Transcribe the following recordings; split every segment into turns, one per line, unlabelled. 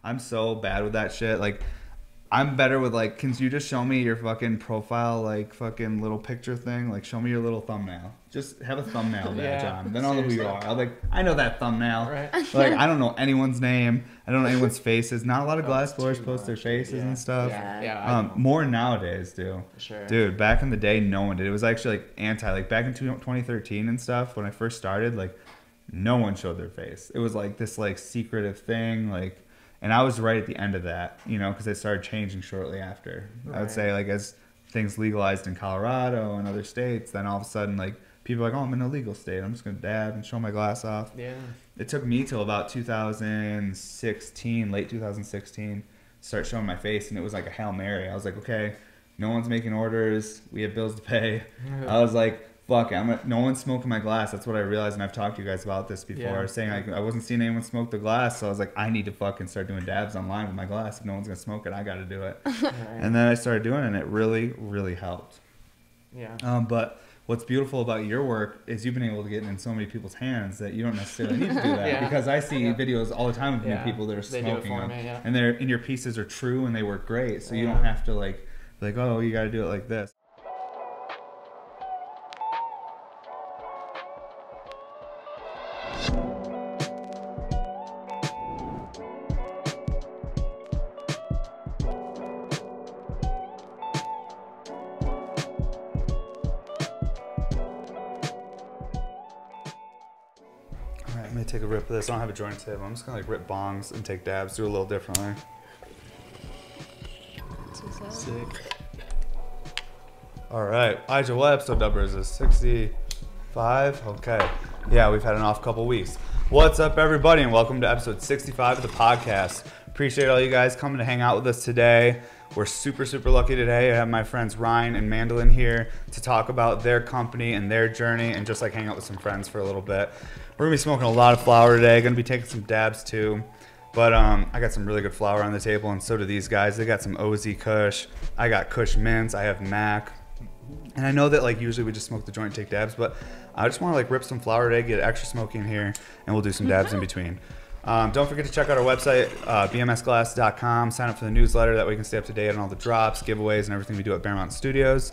I'm so bad with that shit. Like, I'm better with like, can you just show me your fucking profile, like fucking little picture thing? Like, show me your little thumbnail. Just have a thumbnail badge on. Then I'll know who you are. I'll be like, I know that thumbnail.
Right.
Like, I don't know anyone's name. I don't know anyone's faces. Not a lot of glass blowers post their faces and stuff.
Yeah.
More nowadays, do.
Sure.
Dude, back in the day, no one did. It was actually like like back in 2013 and stuff, when I first started, like, no one showed their face. It was like this like secretive thing, like, and I was right at the end of that, you know, because it started changing shortly after. Right. I would say, like, as things legalized in Colorado and other states, then all of a sudden, like, people are like, oh, I'm in a legal state. I'm just going to dab and show my glass off.
Yeah.
It took me till about 2016, late 2016, to start showing my face, and it was like a Hail Mary. I was like, okay, no one's making orders. We have bills to pay. I was like, fuck it, no one's smoking my glass. That's what I realized, and I've talked to you guys about this before, saying I wasn't seeing anyone smoke the glass, so I was like, I need to fucking start doing dabs online with my glass. If no one's gonna smoke it, I gotta do it. Right. And then I started doing it, and it really, really helped.
Yeah.
But what's beautiful about your work is you've been able to get it in so many people's hands that you don't necessarily need to do that. Because I see videos all the time of people that are smoking them, and your pieces are true and they work great, so you don't have to like, oh, you gotta do it like this. I'm gonna take a rip of this. I don't have a joint table. I'm just gonna like rip bongs and take dabs, do it a little differently.
Sick.
All right, Elijah, what episode number is this? 65? Okay. Yeah, we've had an off couple weeks. What's up, everybody, and welcome to episode 65 of the podcast. Appreciate all you guys coming to hang out with us today. We're super, super lucky today. I have my friends Ryan and Mandolin here to talk about their company and their journey and just like hang out with some friends for a little bit. We're gonna be smoking a lot of flower today. Gonna be taking some dabs too. But I got some really good flower on the table, and so do these guys. They got some OZ Kush. I got Kush Mints. I have Mac. And I know that like usually we just smoke the joint and take dabs, but I just want to like rip some flower today, get extra smoky in here, and we'll do some dabs in between. Don't forget to check out our website, bmsglass.com. Sign up for the newsletter. That way you can stay up to date on all the drops, giveaways, and everything we do at Bear Mountain Studios.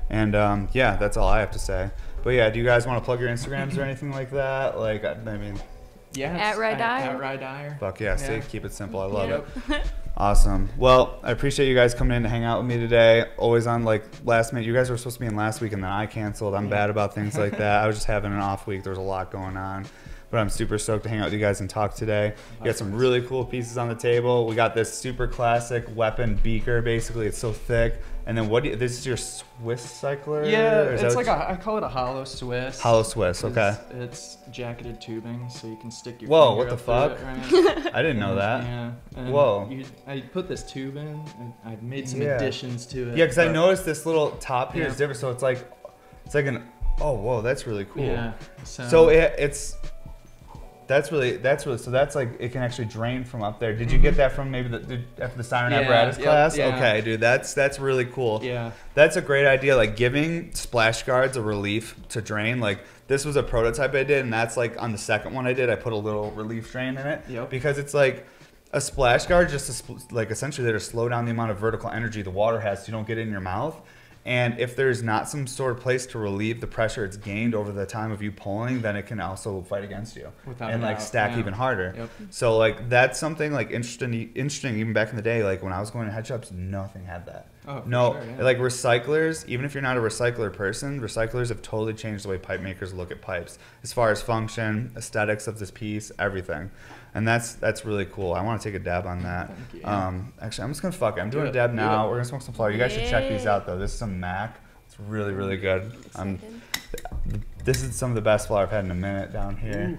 And yeah, that's all I have to say. But yeah, do you guys want to plug your Instagrams or anything like that? Like, I mean...
Yeah.
At Rydire.
At Rydire.
Fuck yeah, see, keep it simple. I love it. Awesome. Well, I appreciate you guys coming in to hang out with me today. Always on like last minute. You guys were supposed to be in last week and then I canceled. I'm bad about things like that. I was just having an off week. There was a lot going on. But I'm super stoked to hang out with you guys and talk today. We got some really cool pieces on the table. We got this super classic weapon beaker, basically. It's so thick. And then this is your Swiss cycler?
Yeah, it's like I call it a hollow Swiss.
Hollow Swiss, okay.
It's jacketed tubing, so you can stick your
Whoa,
finger
what the
up
fuck?
through it, right?
I didn't know that.
Yeah. And
Whoa.
I put this tube in, and I've made some additions to it.
Yeah, because I noticed this little top here is different, so it's like an, oh, whoa, that's really cool.
Yeah.
So that's like it can actually drain from up there. Did you get that from maybe after the siren apparatus class?
Yeah.
Okay, dude, that's really cool.
Yeah.
That's a great idea. Like giving splash guards a relief to drain. Like this was a prototype I did, and that's like on the second one I did. I put a little relief drain in it because it's like a splash guard just to like essentially there to slow down the amount of vertical energy the water has, so you don't get it in your mouth. And if there's not some sort of place to relieve the pressure it's gained over the time of you pulling, then it can also fight against you and like stack even harder. Yep. So like that's something like interesting even back in the day. Like when I was going to head shops, nothing had that.
Oh,
no,
sure, yeah.
Like recyclers, even if you're not a recycler person, recyclers have totally changed the way pipe makers look at pipes as far as function, aesthetics of this piece, everything. And that's really cool. I want to take a dab on that.
Thank you.
Actually, I'm just gonna fuck it. I'm doing a dab now. We're gonna smoke some flower. You guys should check these out though. This is some Mac. It's really, really good. This is some of the best flower I've had in a minute down here.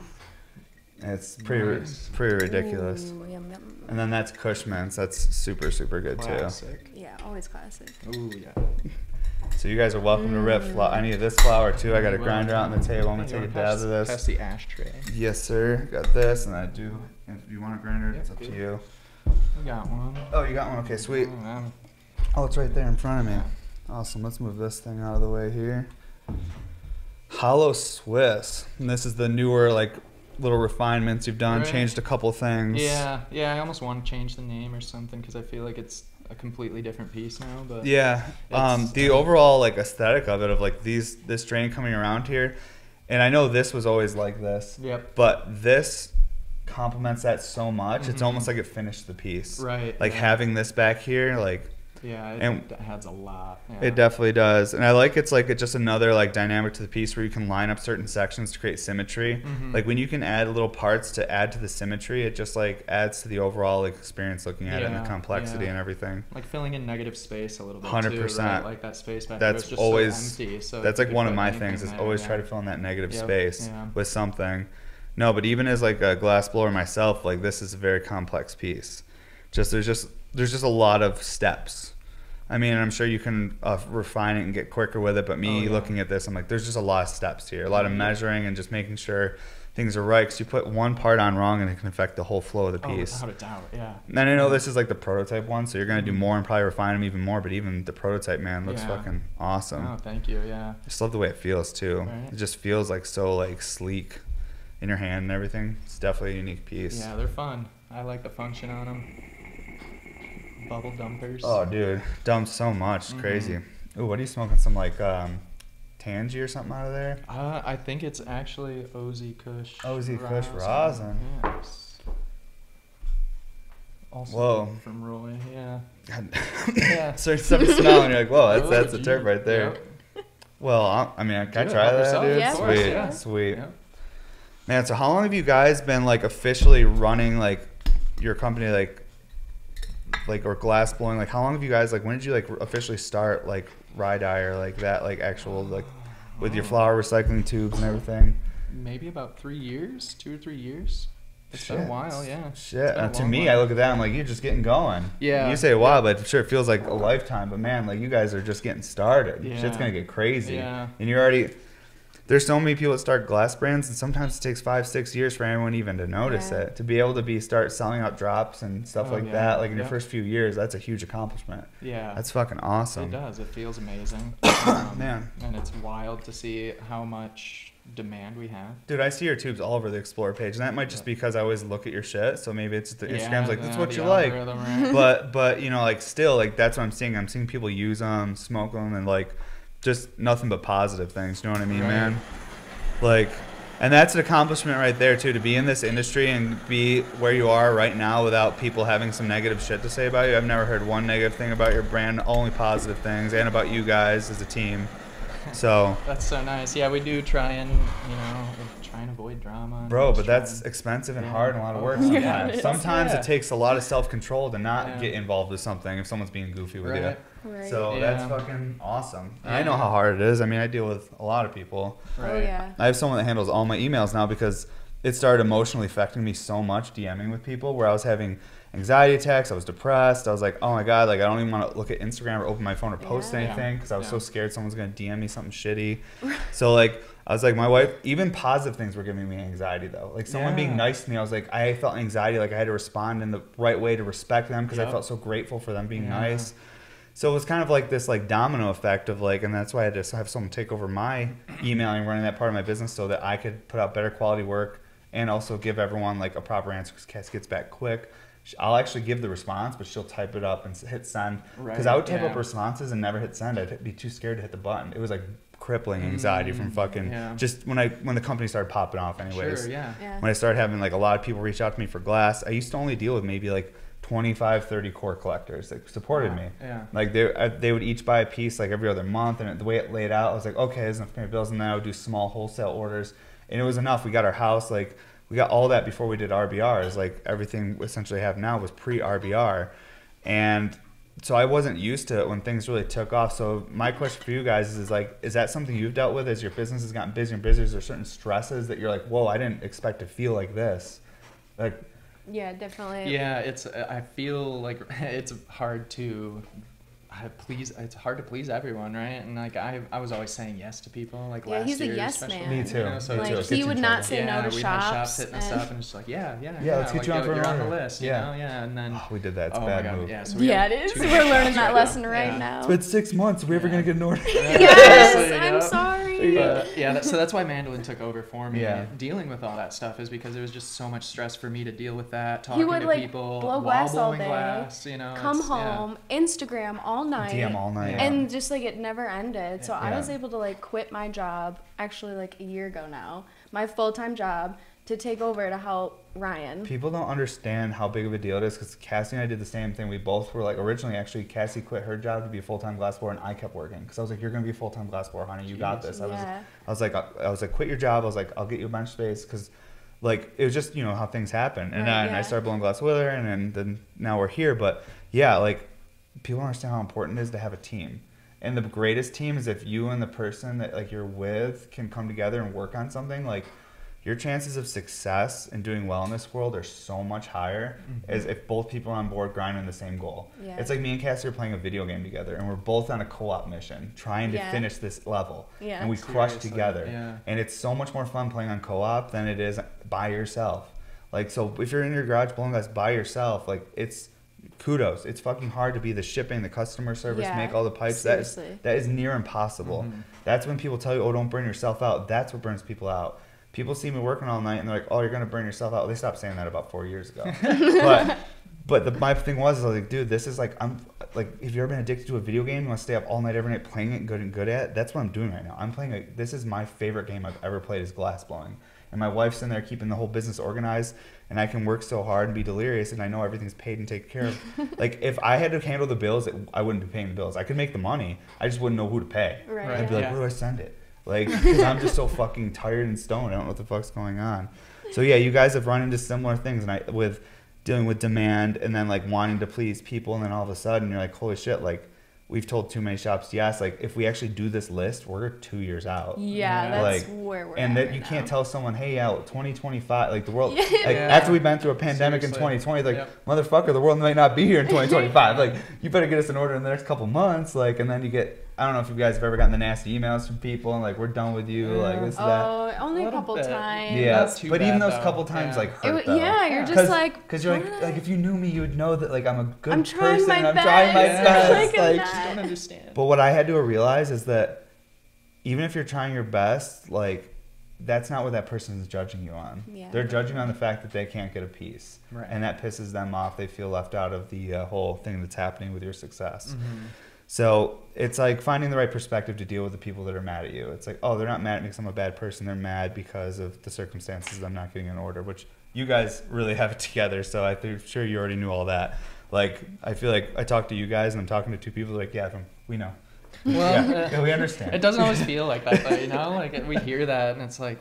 It's pretty ridiculous.
Ooh, yum, yum.
And then that's Kush Mints. That's super, super good
Classic.
Yeah, always classic.
Ooh, yeah.
too. So you guys are welcome to rip flower. I need this flower too. I got a grinder out on the table. I'm gonna take a dab of this.
Pass the ashtray.
Yes, sir. Got this, and I do. If you want a grinder, it's up to you.
I got one.
Oh, you got one? Okay, sweet. Oh, it's right there in front of me. Awesome. Let's move this thing out of the way here. Hollow Swiss. And this is the newer, like, little refinements you've done,
Right.
changed a couple things.
Yeah, I almost want to change the name or something because I feel like it's a completely different piece now. But
Yeah. The overall like aesthetic of it, of like this drain coming around here, and I know this was always like this.
Yep.
But this complements that so much. It's
Mhm.
almost like it finished the piece.
Right.
Like
yeah.
having this back here, like
Yeah,
and
it adds a lot. Yeah.
it definitely does. And I like it's just another like dynamic to the piece where you can line up certain sections to create symmetry.
Mhm.
Like when you can add little parts to add to the symmetry, it just like adds to the overall like, experience looking at it and the
Yeah,
complexity
yeah.
and everything.
Like filling in negative space a little bit
100%.
too, right? Like that space back
That's
there was just
always
so empty. So
that's
you
like
could
one of
put
my
anything
things is
there,
always
yeah.
try to fill in that negative
Yep,
space
yeah.
with something. No, but even as like a glass blower myself, like this is a very complex piece. There's just a lot of steps. I mean, I'm sure you can refine it and get quicker with it, but me looking at this, I'm like, there's just a lot of steps here, a lot of measuring and just making sure things are right. Because you put one part on wrong and it can affect the whole flow of the piece.
Without a doubt, yeah.
And I know this is like the prototype one, so you're gonna do more and probably refine them even more. But even the prototype, man, looks
Yeah.
fucking awesome.
Oh, thank you. Yeah.
I just love the way it feels too.
Right.
It just feels like so like sleek in your hand and everything. It's definitely a unique piece.
Yeah, they're fun. I like the function on them. Bubble dumpers.
Oh, dude, dumps so much. It's
Mhm.
crazy. Ooh, what are you smoking? Some like Tangy or something out of there?
I think it's actually OZ Kush.
OZ Kush rosin.
Yes. Also
Whoa.
from Roy, yeah.
God.
Yeah.
Starts to smell and you're like, whoa, that's
Oh,
a terp right there.
Yep.
Well, I mean, can I
Do it,
try
help
that,
yourself,
dude?
Yeah, of
Sweet,
course, yeah.
sweet.
Yep.
Man, so how long have you guys been like officially running like your company like or glass blowing? Like how long have you guys like when did you like officially start like Rye Dyer like that like actual like with your flower recycling tubes and everything?
Maybe about 3 years, 2 or 3 years. It's been a
Shit.
while, yeah.
Shit.
been a
To
long
me,
while.
I look at that. I'm like, you're just getting going.
Yeah.
You say a while, but I'm sure it feels like a lifetime. But man, like you guys are just getting started.
Yeah.
Shit's gonna get crazy.
Yeah.
And you're already. There's so many people that start glass brands, and sometimes it takes 5-6 years for anyone even to notice
Yeah.
it. To be able to start selling out drops and stuff
Oh,
like
yeah.
that, like in your
Yep.
first few years, that's a huge accomplishment.
Yeah.
That's fucking awesome.
It does. It feels amazing.
Man.
And it's wild to see how much demand we have.
Dude, I see your tubes all over the Explore page, and that might just be because I always look at your shit. So maybe it's the Instagram's like, that's what
the
you like.
algorithm, right?
But you know, like still, like that's what I'm seeing. I'm seeing people use them, smoke them, and like just nothing but positive things. You know what I mean,
Right.
man? Like, and that's an accomplishment right there too. To be in this industry and be where you are right now without people having some negative shit to say about you. I've never heard one negative thing about your brand. Only positive things, and about you guys as a team. So.
That's so nice. Yeah, we do try and try and avoid drama. and
Bro,
just
but
try
that's
and-
expensive and
Yeah.
hard and a lot of work
Yeah,
sometimes.
it is.
Sometimes
Yeah.
it takes a lot of self-control to not
Yeah.
get involved with something if someone's being goofy with
Right.
you.
Right.
So
Yeah.
that's fucking awesome. And I
Yeah.
know how hard it is. I mean, I deal with a lot of people.
Right.
Oh yeah.
I have someone that handles all my emails now because it started emotionally affecting me so much DMing with people where I was having anxiety attacks. I was depressed. I was like, oh my God, like I don't even want to look at Instagram or open my phone or post
Yeah.
anything because I was
Yeah.
so scared someone's going to DM me something shitty. So like, I was like, my wife, even positive things were giving me anxiety though. Like someone being
Yeah.
nice to me, I was like, I felt anxiety. Like I had to respond in the right way to respect them because I
Yep.
felt so grateful for them being
Yeah.
nice. So it was kind of like this like domino effect of like, and that's why I had to have someone take over my emailing, running that part of my business so that I could put out better quality work and also give everyone like a proper answer because Cass gets back quick. I'll actually give the response, but she'll type it up and hit send. Because I would type up
yeah.
responses and never hit send. I'd be too scared to hit the button. It was like crippling anxiety from fucking
yeah.
just when the company started popping off anyways.
Sure, yeah.
Yeah.
When I started having like a lot of people reach out to me for glass, I used to only deal with maybe like 25, 30 core collectors that supported me.
Yeah.
Like they would each buy a piece like every other month, and the way it laid out, I was like, okay, there's enough to pay my bills, and then I would do small wholesale orders, and it was enough. We got our house, like we got all that before we did RBRs. Like everything we essentially have now was pre-RBR, and so I wasn't used to it when things really took off. So my question for you guys is like, is that something you've dealt with as your business has gotten busier and busier? Is there certain stresses that you're like, whoa, I didn't expect to feel like this? Like,
Yeah, definitely.
Yeah, I feel like it's hard to please. It's hard to please everyone, right? And like I was always saying yes to people. Like
Yeah,
last
he's a
year,
yes
especially,
man.
Me too.
You know, so
Me
it's
too.
Like
Gets
he
in
would
trouble.
not say no to
we had shops
shops.
hitting us up and it's like, yeah,
let's get you on for an
you're on the
order.
list,
Yeah.
you know, yeah, and then
oh, we did that. It's a
oh
bad
my God,
move.
yeah, so we
Yeah,
have
it is.
2
We're learning
shops
that
right
lesson
now.
right
Yeah.
now.
It's been 6 months. Are we ever gonna get an order?
Yes,
Seriously,
I'm
yep.
sorry.
But yeah, so that's why Mandolin took over for me.
Yeah.
Dealing with all that stuff is because it was just so much stress for me to deal with that.
He
Talking
would
to
like
people,
blow
while
glass all
blowing
day,
glass, you know,
come
it's- yeah.
home, Instagram all night,
DM all night.
Yeah.
and just like it never ended. So I
Yeah.
was able to like quit my job actually like a year ago now, my full-time job, to take over to help Ryan.
People don't understand how big of a deal it is because Cassie and I did the same thing. We both were like, originally, actually, Cassie quit her job to be a full-time glass blower, and I kept working because I was like, "You're gonna be a full-time glass blower, honey. You got this." I was like, "Quit your job." I was like, "I'll get you a bench space," because, like, it was just how things happen. And then I started blowing glass with her, and then now we're here. But yeah, like, people don't understand how important it is to have a team. And the greatest team is if you and the person that like you're with can come together and work on something. Like, your chances of success and doing well in this world are so much higher as if both people are on board grinding the same goal.
Yeah.
It's like me and Cassie are playing a video game together, and we're both on a co-op mission trying to
Yeah.
finish this level.
Yeah.
And we crush
Seriously,
together.
yeah.
And it's so much more fun playing on co-op than it is by yourself. Like, so if you're in your garage blowing glass by yourself, like, it's kudos. It's fucking hard to be the shipping, the customer service,
Yeah,
make all the pipes.
seriously.
That is near impossible. That's when people tell you, "Oh, don't burn yourself out." That's what burns people out. People see me working all night and they're like, "Oh, you're gonna burn yourself out." They stopped saying that about 4 years ago. My thing was I was like, dude, this is like, I'm like, if you've ever been addicted to a video game, you want to stay up all night every night playing it good at. That's what I'm doing right now. I'm playing this is my favorite game I've ever played, is glass blowing. And my wife's in there keeping the whole business organized, and I can work so hard and be delirious, and I know everything's paid and taken care of. Like, if I had to handle the bills, I wouldn't be paying the bills. I could make the money. I just wouldn't know who to pay.
Right.
I'd be like,
Yeah.
where do I send it? Like, because I'm just so fucking tired and stoned. I don't know what the fuck's going on. So yeah, you guys have run into similar things, and with dealing with demand and then like wanting to please people, and then all of a sudden you're like, holy shit, like, we've told too many shops yes. Like, if we actually do this list, we're 2 years out.
Yeah, that's
Like,
where we're
and
at
that
right
you can't
now.
tell someone, hey, 2025, like the world,
Yeah.
like
Yeah.
after we've been through a pandemic in
Seriously.
2020, like,
Yep.
motherfucker, the world might not be here in 2025. Like, you better get us in order in the next couple months. Like, and then you get, I don't know if you guys have ever gotten the nasty emails from people and like, we're done with you, like this, that.
Oh, only a
Little
couple
bit.
times.
Yeah,
Not too
but even
bad,
those
though.
couple times
Yeah.
like hurt though.
Yeah, you're just like,
because you're
what?
like if you knew me, you would know that like I'm a good
I'm trying
person.
my
and I'm trying my
best.
best.
Like, I'm
Like,
not-
Just don't understand.
but what I had to realize is that even if you're trying your best, like, that's not what that person is judging you on.
Yeah.
They're judging on the fact that they can't get a piece,
Right.
and that pisses them off. They feel left out of the whole thing that's happening with your success.
Mm-hmm.
So it's like finding the right perspective to deal with the people that are mad at you. It's like, oh, they're not mad at me because I'm a bad person. They're mad because of the circumstances I'm not getting an order, which you guys really have it together. So I'm sure you already knew all that. Like, I feel like I talk to you guys and I'm talking to two people like, yeah, we know.
Well,
Yeah, we understand.
It doesn't always feel like that, though, you know? Like, we hear that, and it's like,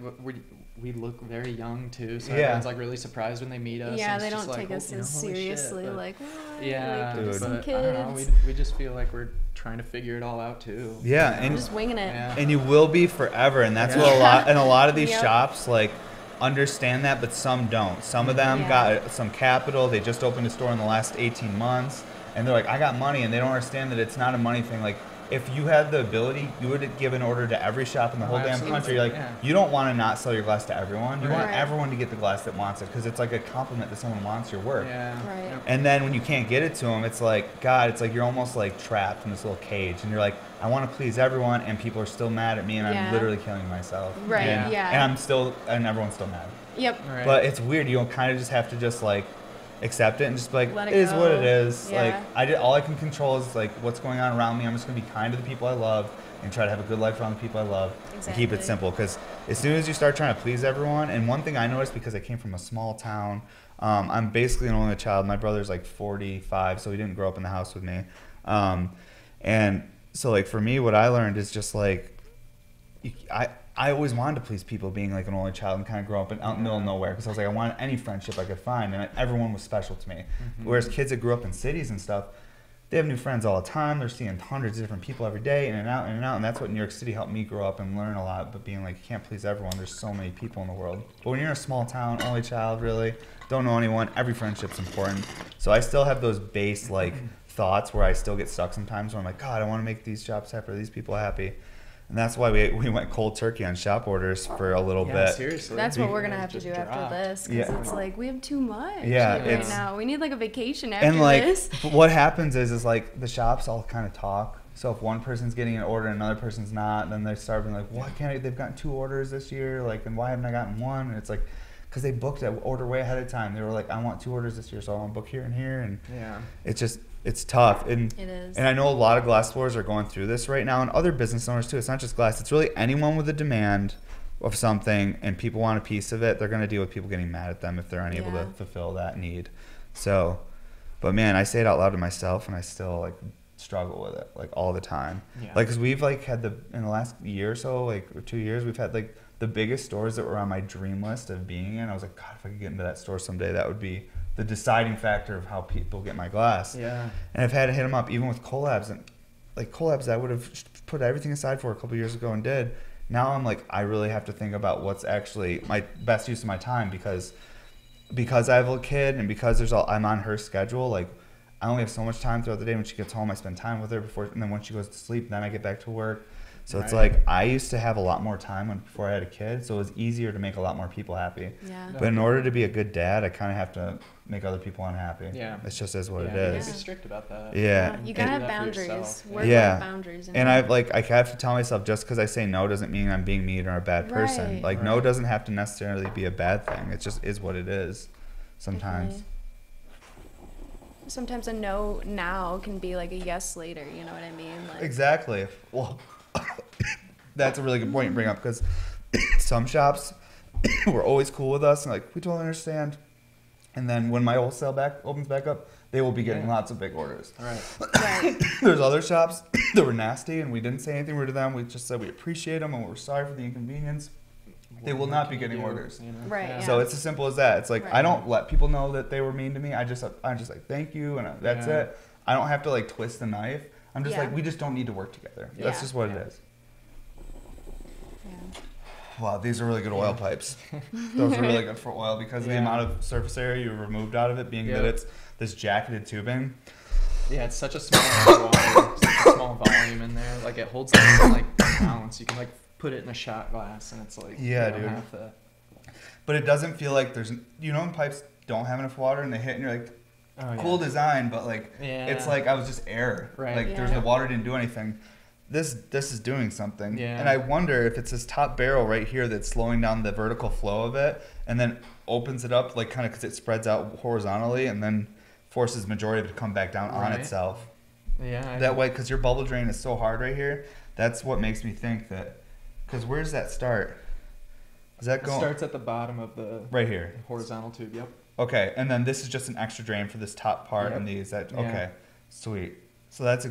we look very young, too, so
Yeah.
everyone's, like, really surprised when they meet us.
Yeah,
and
they
it's just
don't
like,
take
well,
us
you know,
as
holy shit,
seriously.
but-
Like, what?
Yeah,
Like,
Dude.
some
but
kids.
I don't know, we just feel like we're trying to figure it all out, too.
Yeah,
you know?
and
just winging it.
Yeah.
And you will be forever, and that's
Yeah.
what a lot of these
Yep.
shops like understand that, but some don't. Some of them
Yeah.
got some capital. They just opened a store in the last 18 months, and they're like, I got money, and they don't understand that it's not a money thing. Like, if you had the ability, you would give an order to every shop in the
Oh,
whole damn
absolutely.
country. Like,
Yeah.
you don't want to not sell your glass to everyone. You want
Right.
everyone to get the glass that wants it, because it's like a compliment that someone wants your work.
Yeah.
Right.
Yep.
And then when you can't get it to them, it's like, God, it's like you're almost like trapped in this little cage. And you're like, I want to please everyone, and people are still mad at me, and
Yeah.
I'm literally killing myself.
Right,
And,
yeah.
and everyone's still mad.
Yep.
Right.
But it's weird. You kind of just have to just like accept it and just be like,
Let
it
it
is what it
go.
is.
Yeah.
Like, all I can control is like what's going on around me. I'm just going to be kind to the people I love and try to have a good life around the people I love and keep it
Exactly.
simple. Because as soon as you start trying to please everyone, and one thing I noticed because I came from a small town, I'm basically an only child. My brother's like 45, so he didn't grow up in the house with me. And so like for me, what I learned is just like, I always wanted to please people, being like an only child and kind of grow up out in the middle of nowhere, because I was like, I wanted any friendship I could find, and everyone was special to me.
Mm-hmm.
Whereas kids that grew up in cities and stuff, they have new friends all the time. They're seeing hundreds of different people every day, in and out, and that's what New York City helped me grow up and learn a lot. But being like, you can't please everyone. There's so many people in the world. But when you're in a small town, only child, really don't know anyone, every friendship's important. So I still have those base like thoughts where I still get stuck sometimes, where I'm like, God, I want to make these shops happy, these people happy. And that's why we went cold turkey on shop orders for a little
Yeah,
bit.
seriously.
That's what we're gonna
It
have to
just
do after
dropped.
this, because
Yeah.
it's like we have too much.
Yeah,
like, right
it's-
now we need like a vacation after
And like,
this.
but what happens is like the shops all kind of talk. So if one person's getting an order and another person's not, then they start being like, why can't I? They've gotten 2 orders this year, like, and why haven't I gotten 1? And it's like, because they booked that order way ahead of time. They were like, I want 2 orders this year, so I want to book here and here, and it's tough. And
It is.
And I know a lot of glass stores are going through this right now, and other business owners too. It's not just glass. It's really anyone with a demand of something and people want a piece of it. They're going to deal with people getting mad at them if they're unable to fulfill that need. So, but man, I say it out loud to myself, and I still like struggle with it like all the time.
Yeah.
Like, cause we've like had in the last year or so, like, or 2 years, we've had like the biggest stores that were on my dream list of being in. I was like, God, if I could get into that store someday, that would be the deciding factor of how people get my glass.
Yeah.
And I've had to hit them up even with collabs, and like collabs I would have put everything aside for a couple years ago and did. Now I'm like, I really have to think about what's actually my best use of my time, because I have a kid, and because I'm on her schedule. Like, I only have so much time throughout the day. When she gets home, I spend time with her and then when she goes to sleep, then I get back to work. So it's like, I used to have a lot more time before I had a kid, so it was easier to make a lot more people happy.
Yeah.
But in order to be a good dad, I kind of have to make other people unhappy.
Yeah.
It's just is what it
You
is.
gotta be strict about that.
Yeah.
You gotta
And-
have boundaries. Work
Yeah.
with boundaries.
And I have to tell myself, just because I say no doesn't mean I'm being mean or a bad person.
Right.
Like, no doesn't have to necessarily be a bad thing. It just is what it is sometimes.
Definitely. Sometimes a no now can be like a yes later. You know what I mean? Like,
Exactly. Well, that's a really good point you bring up, because some shops were always cool with us and like, we totally understand. And then when my wholesale opens back up, they will be getting lots of big orders.
Right.
Right.
There's other shops that were nasty, and we didn't say anything rude to them. We just said we appreciate them and we're sorry for the inconvenience. They will not be getting orders.
You know?
Right,
Yeah.
yeah.
So it's as simple as that. It's like,
Right.
I don't let people know that they were mean to me. I'm just like, thank you, and that's
Yeah.
it. I don't have to like twist the knife. I'm just
Yeah.
like, we just don't need to work together. That's
Yeah.
just what
Yeah.
it is.
Yeah.
Wow, these are really good oil pipes. Those are really good for oil because of the
Yeah.
amount of surface area you removed out of it, being that
Yep.
it's this jacketed tubing.
Yeah, it's such a small water, such a small volume in there. Like, it holds nice and like balance. You can like put it in a shot glass, and it's like,
Yeah,
you don't
dude.
have to-
But it doesn't feel like there's, when pipes don't have enough water and they hit and you're like,
Oh, yeah.
cool design, but like,
Yeah.
it's like I was just air.
Right.
Like, there's
Yeah.
the water didn't do anything. This is doing something.
Yeah.
And I wonder if it's this top barrel right here that's slowing down the vertical flow of it and then opens it up, like, kind of because it spreads out horizontally and then forces majority of it to come back down on
Right.
itself.
Yeah.
That way, because your bubble drain is so hard right here, that's what makes me think that, because where does that start? Does that
It
go
starts at the bottom of the
right here?
horizontal tube. Yep.
Okay, and then this is just an extra drain for this top part,
Yep.
and these. That
Yeah.
okay, sweet. So that's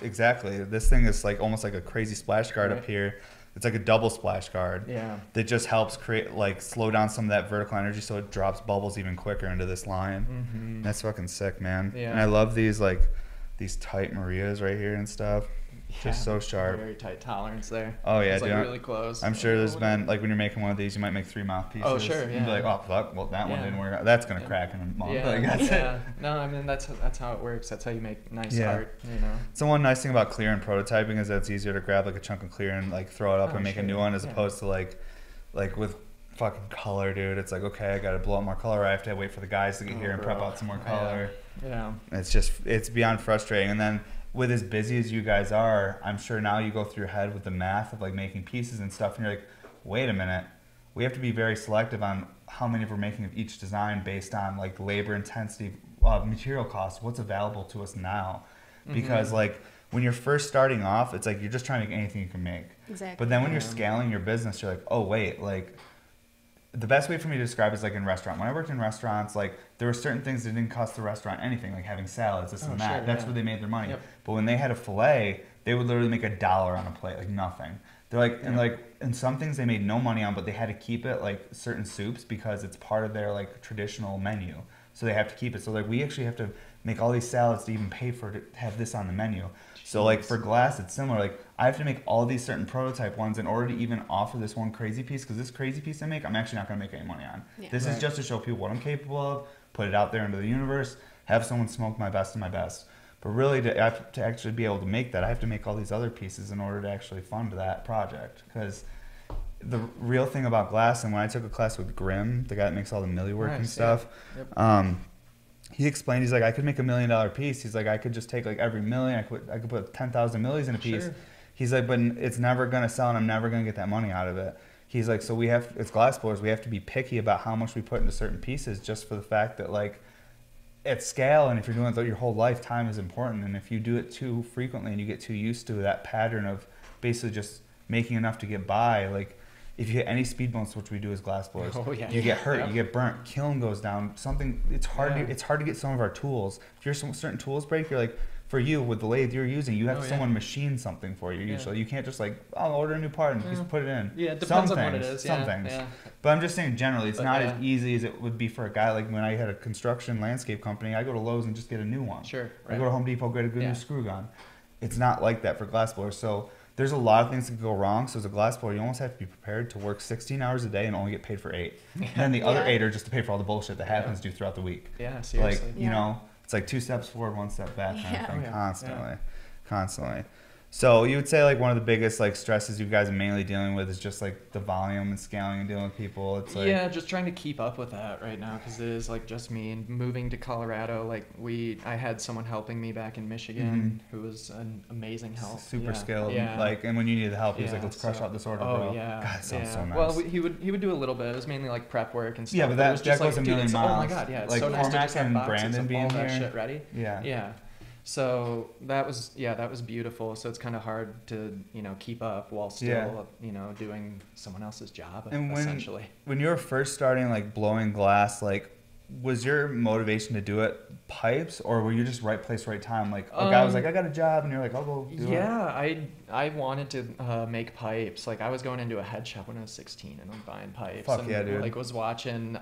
exactly. This thing is like almost like a crazy splash guard up
Right.
here. It's like a double splash guard
Yeah.
that just helps create, like, slow down some of that vertical energy, so it drops bubbles even quicker into this line.
Mm-hmm.
That's fucking sick, man.
Yeah.
And I love these these tight Marias right here and stuff. Just so sharp.
Very tight tolerance there.
Oh yeah,
It's like
dude.
really close.
I'm sure there's been, like, when you're making one of these, you might make 3 mouthpieces.
Oh, sure,
You'd be
yeah.
like, oh fuck, well that one
Yeah.
didn't work out. That's gonna
Yeah.
crack in a month.
Yeah.
Like, that's
Yeah.
it.
No, I mean that's how it works. That's how you make nice
Yeah.
art. You know.
So one nice thing about clear and prototyping is that it's easier to grab like a chunk of clear and like throw it up
Oh,
and make a
sure.
new one, as
Yeah.
opposed to like with fucking color, dude. It's like, okay, I gotta blow out more color. I have to wait for the guys to get
Oh,
here and prep
bro.
out some more
Yeah.
color.
Yeah.
It's beyond frustrating. And then with as busy as you guys are, I'm sure now you go through your head with the math of like making pieces and stuff, and you're like, wait a minute, we have to be very selective on how many we're making of each design based on like labor intensity, material costs, what's available to us now. Because like when you're first starting off, it's like you're just trying to make anything you can make.
Exactly.
But then when you're
Yeah.
scaling your business, you're like, oh wait, like the best way for me to describe it is like in restaurant. When I worked in restaurants, like there were certain things that didn't cost the restaurant anything, like having salads, this
Oh,
and that.
sure,
That's
yeah.
where they made their money.
Yep.
But when they had a fillet, they would literally make $1 on a plate, like nothing. They're like, and some things they made no money on, but they had to keep it, like certain soups, because it's part of their like traditional menu. So they have to keep it. So like we actually have to make all these salads to even pay for to have this on the menu. So like for glass, it's similar. Like I have to make all these certain prototype ones in order to even offer this one crazy piece, because this crazy piece I make, I'm actually not going to make any money on.
Yeah.
This is
Right.
just to show people what I'm capable of, put it out there into the universe, have someone smoke my best of my best. But really, to actually be able to make that, I have to make all these other pieces in order to actually fund that project. Because the real thing about glass, and when I took a class with Grimm, the guy that makes all the millwork and
Nice,
stuff,
yeah. Yep.
he explained, he's like, I could make $1 million piece. He's like, I could just take like every million, I could put 10,000 millies in a piece.
Sure.
He's like, but it's never gonna sell, and I'm never gonna get that money out of it. He's like, so it's glass blowers. We have to be picky about how much we put into certain pieces, just for the fact that like, at scale, and if you're doing it your whole life, time is important. And if you do it too frequently and you get too used to that pattern of basically just making enough to get by, like if you hit any speed bumps, which we do as glass blowers, you get hurt, you get burnt, kiln goes down. It's hard to get some of our tools. If certain tools break, you're like, for you with the lathe you're using, you have someone machine something for you usually. You can't just like, I'll order a new part and just put it in.
Yeah, it depends on what it is.
Some things. Yeah. But I'm just saying generally, it's not as easy as it would be for a guy like when I had a construction landscape company. I go to Lowe's and just get a new one.
Sure.
I go to Home Depot, get a good new screw gun. It's not like that for glass blowers. So there's a lot of things that could go wrong. So as a glass blower, you almost have to be prepared to work 16 hours a day and only get paid for 8. And then the other 8 are just to pay for all the bullshit that happens to you throughout the week.
Yeah, seriously.
Like, you know, it's like 2 steps forward, 1 step back kind of thing, constantly. So you would say like one of the biggest like stresses you guys are mainly dealing with is just like the volume and scaling and dealing with people. It's like
just trying to keep up with that right now, because it is like just me and moving to Colorado. Like I had someone helping me back in Michigan who was an amazing help,
super skilled. Like, and when you needed help, he was like, "Let's crush out this order, bro." God, it sounds so nice.
Well, he would do a little bit. It was mainly like prep work and stuff.
Yeah, but that
goes
like, a million miles.
Oh my god, yeah, it's
like
so nice to just have
and
boxes
Brandon
of
being
all that
here.
shit ready.
Yeah.
So that was beautiful. So it's kind of hard to, keep up while still, doing someone else's job,
and
essentially.
When you were first starting like blowing glass, like was your motivation to do it pipes, or were you just right place, right time? Like a guy was like, I got a job, and you're like, I'll go do it.
Yeah, I wanted to make pipes. Like I was going into a head shop when I was 16 and I'm buying pipes.
Fuck yeah, dude.
Like was watching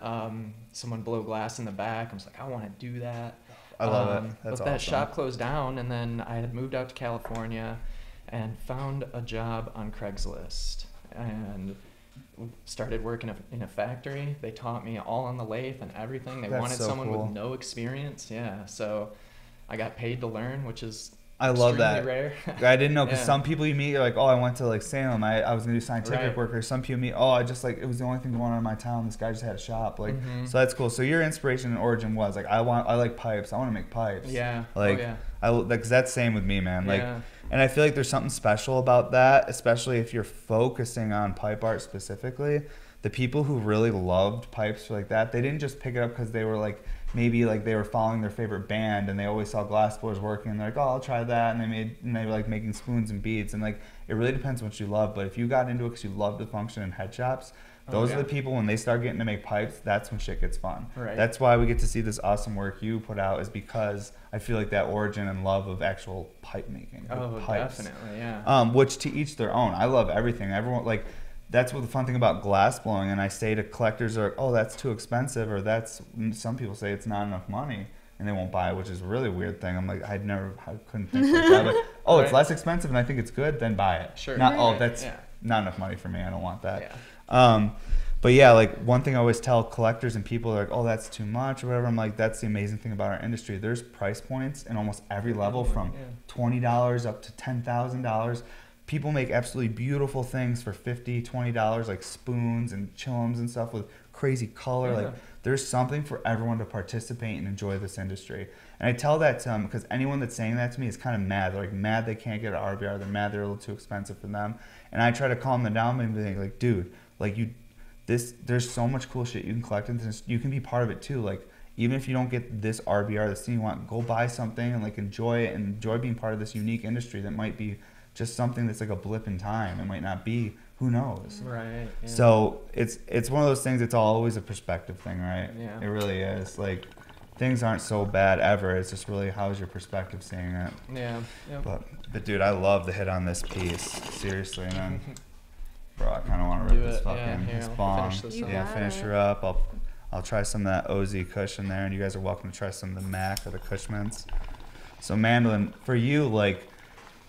someone blow glass in the back. I was like, I want to do that.
I love it. That's
but
awesome.
that shop closed down, and then I had moved out to California and found a job on Craigslist and started working in a factory. They taught me all on the lathe and everything. They wanted someone with no experience. Yeah, so I got paid to learn, which is
I love that.
Rare.
I didn't know, because some people you meet, you're like, oh, I went to like Salem. I was gonna do scientific work. Or some people meet, oh, I just like, it was the only thing going on in my town. This guy just had a shop. Like, so that's cool. So your inspiration and origin was like, I like pipes. I want to make pipes.
Yeah.
Like, cause that's same with me, man. Like, and I feel like there's something special about that, especially if you're focusing on pipe art specifically. The people who really loved pipes like that, they didn't just pick it up because they were like, maybe like they were following their favorite band and they always saw glass blowers working and they're like, oh, I'll try that, and they were like making spoons and beads, and like it really depends on what you love. But if you got into it because you love the function in head shops, those are the people, when they start getting to make pipes, that's when shit gets fun. That's why we get to see this awesome work you put out, is because I feel like that origin and love of actual pipe making. Pipes.
Definitely, yeah.
Which to each their own. I love everything. Everyone, like, that's what the fun thing about glass blowing, and I say to collectors, are, oh, that's too expensive, or some people say it's not enough money and they won't buy it, which is a really weird thing. I'm like, I couldn't think like that. But, oh, it's less expensive and I think it's good, then buy it.
Sure.
Not, that's not enough money for me, I don't want that. But yeah, like one thing I always tell collectors and people are like, oh, that's too much or whatever. I'm like, that's the amazing thing about our industry. There's price points in almost every level, from $20 up to $10,000. People make absolutely beautiful things for $50, $20, like spoons and chillums and stuff with crazy color. Like, there's something for everyone to participate and enjoy this industry. And I tell that to them because anyone that's saying that to me is kind of mad. They're like mad they can't get an RBR. They're mad they're a little too expensive for them. And I try to calm them down and be like, dude, like there's so much cool shit you can collect, and you can be part of it too. Like, even if you don't get this RBR, this thing you want, go buy something and like enjoy it and enjoy being part of this unique industry that might be just something that's like a blip in time. It might not be, who knows?
Right. Yeah.
So it's one of those things, it's always a perspective thing, right?
Yeah.
It really is. Like, things aren't so bad ever. It's just really, how's your perspective seeing it?
Yeah. Yep.
But dude, I love the hit on this piece. Seriously, man. Bro, I kind of want to rip this fucking this bong. Finish her up. I'll try some of that OZ cushion there, and you guys are welcome to try some of the Mac or the Cushmans. So Mandolin, for you, like,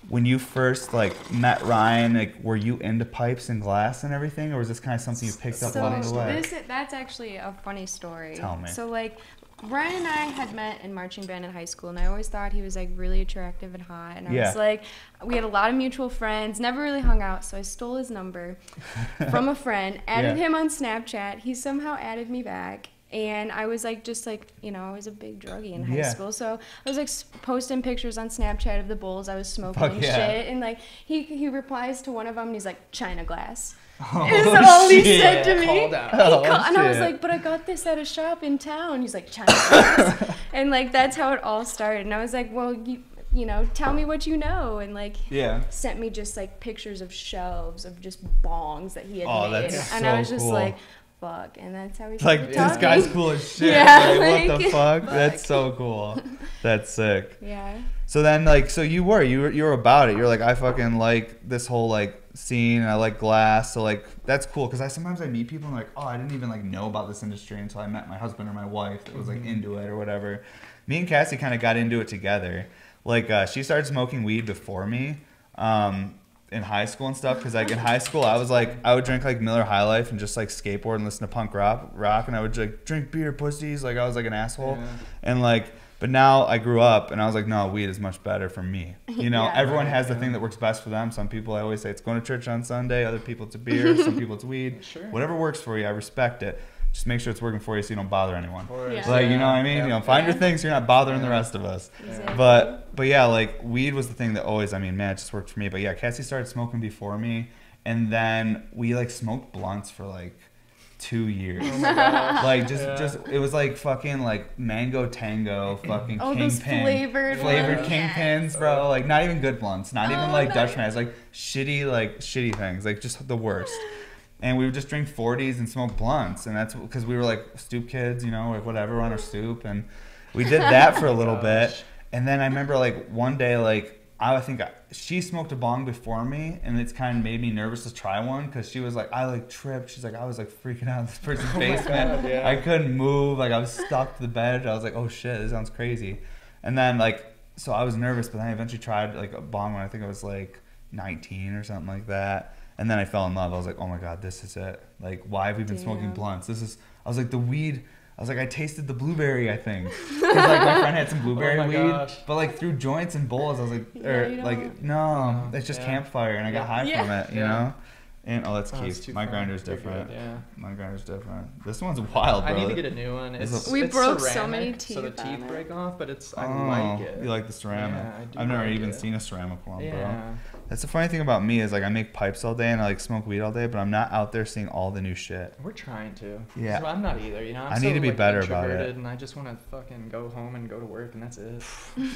when you first like met Ryan, like, were you into pipes and glass and everything, or was this kind of something you picked up along the way?
That's actually a funny story.
Tell me.
So like, Ryan and I had met in marching band in high school, and I always thought he was like really attractive and hot, and I was like, we had a lot of mutual friends, never really hung out, so I stole his number from a friend, added him on Snapchat. He somehow added me back, And I was like, just like, you know, I was a big druggie in high
Yeah.
school. So I was like posting pictures on Snapchat of the bowls I was smoking
Fuck
and
yeah.
shit. And like, he replies to one of them and he's like, China glass.
Oh,
Is all he said to
Yeah,
me.
called out.
And I was
shit.
like, but I got this at a shop in town. He's like, China glass. And like, that's how it all started. And I was like, well, you know, tell me what you know. And like,
Yeah.
sent me just like pictures of shelves of just bongs that he had
Oh,
made.
that's
And
so
I was just
cool.
like, fuck. And that's how we
Like,
started
this
talking.
guy's cool as shit.
Yeah,
Like, what the
like,
fuck? That's so cool. That's sick.
Yeah.
So then, like, so you were about it. You're like, I fucking like this whole like scene. I like glass. So like, that's cool. Cause sometimes I meet people and like, oh, I didn't even like know about this industry until I met my husband or my wife that was like into it or whatever. Me and Cassie kind of got into it together. Like, she started smoking weed before me. In high school and stuff, because like in high school I was like, I would drink like Miller High Life and just like skateboard and listen to punk rock, and I would like drink beer, pussies, like I was like an asshole.
Yeah.
And like, but now I grew up and I was like, no, weed is much better for me. You know,
Yeah.
everyone has the thing that works best for them. Some people, I always say, it's going to church on Sunday. Other people, it's a beer. Some people, it's weed.
Sure.
Whatever works for you, I respect it. Just make sure it's working for you so you don't bother anyone.
Of course.
Yeah.
Like, you know what I mean?
Yeah.
You know, find your
Yeah.
thing so you're not bothering the rest of us.
Exactly.
But yeah, like weed was the thing that always, I mean, man, it just worked for me. But yeah, Cassie started smoking before me, and then we like smoked blunts for like 2 years.
Oh my gosh.
Like
Yeah.
just it was like fucking like mango tango, fucking
Oh, those
kingpin,
flavored ones.
kingpins, bro. Like not even good blunts, not even
Oh,
like
no.
Dutchman. Like shitty things, like just the worst. And we would just drink 40s and smoke blunts, and that's because we were like stoop kids, you know, like whatever on our stoop, and we did that for a little bit. And then I remember like one day, like she smoked a bong before me, and it's kind of made me nervous to try one because she was like, I like tripped. She's like, I was like freaking out in this person's basement.
God, yeah.
I couldn't move. Like I was stuck to the bed. I was like, oh shit, this sounds crazy. And then like, so I was nervous, but then I eventually tried like a bong when I think I was like 19 or something like that. And then I fell in love. I was like, oh my God, this is it. Like, why have we been smoking
Damn.
blunts? I was like, the weed. I was like, I tasted the blueberry, I think. Because like my friend had some blueberry
Oh my
weed.
gosh.
But like through joints and bowls, I was like,
Yeah, you don't-
no, it's just
Yeah.
campfire. And I got high
Yeah.
from it, you
Yeah.
know? And that's
Oh, it's
Keith.
too
My
fun.
grinder's
They're
different.
good, yeah.
My grinder's different. This one's wild, bro.
I need to get a new one.
Is
It's,
it-
We
it's
broke so
ceramic,
many
so the
teeth on
teeth
it.
break off, but it's I
Oh,
like it.
you like the ceramic?
Yeah, I do
I've never
like
even
it.
seen a ceramic one, bro.
Yeah.
That's the funny thing about me is like I make pipes all day and I like smoke weed all day, but I'm not out there seeing all the new shit.
We're trying to.
Yeah.
So I'm not either, you know. I'm
I need
so,
to be
like,
better about it.
introverted, and I just want to fucking go home and go to work, and that's it.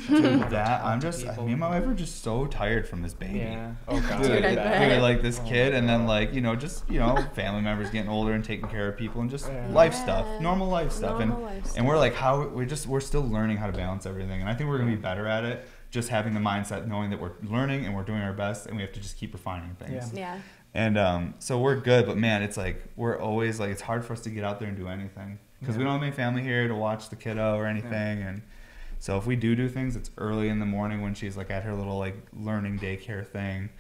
Dude,
Talk
I'm
to
just
people.
me and my wife are just so tired from this baby.
Yeah. Oh god.
Dude,
I bet.
dude, like this
Oh
kid,
my
and then
God.
like just family members getting older and taking care of people and just
Yeah.
life
Yeah.
stuff, normal life stuff,
Normal life
and
stuff.
we're like we're still learning how to balance everything, and I think we're gonna be better at it. Just having the mindset, knowing that we're learning and we're doing our best, and we have to just keep refining things.
Yeah.
Yeah.
And so we're good, but man, it's like we're always like it's hard for us to get out there and do anything because we
Yeah.
don't have any family here to watch the kiddo or anything, and so if we do things, it's early in the morning when she's like at her little like learning daycare thing,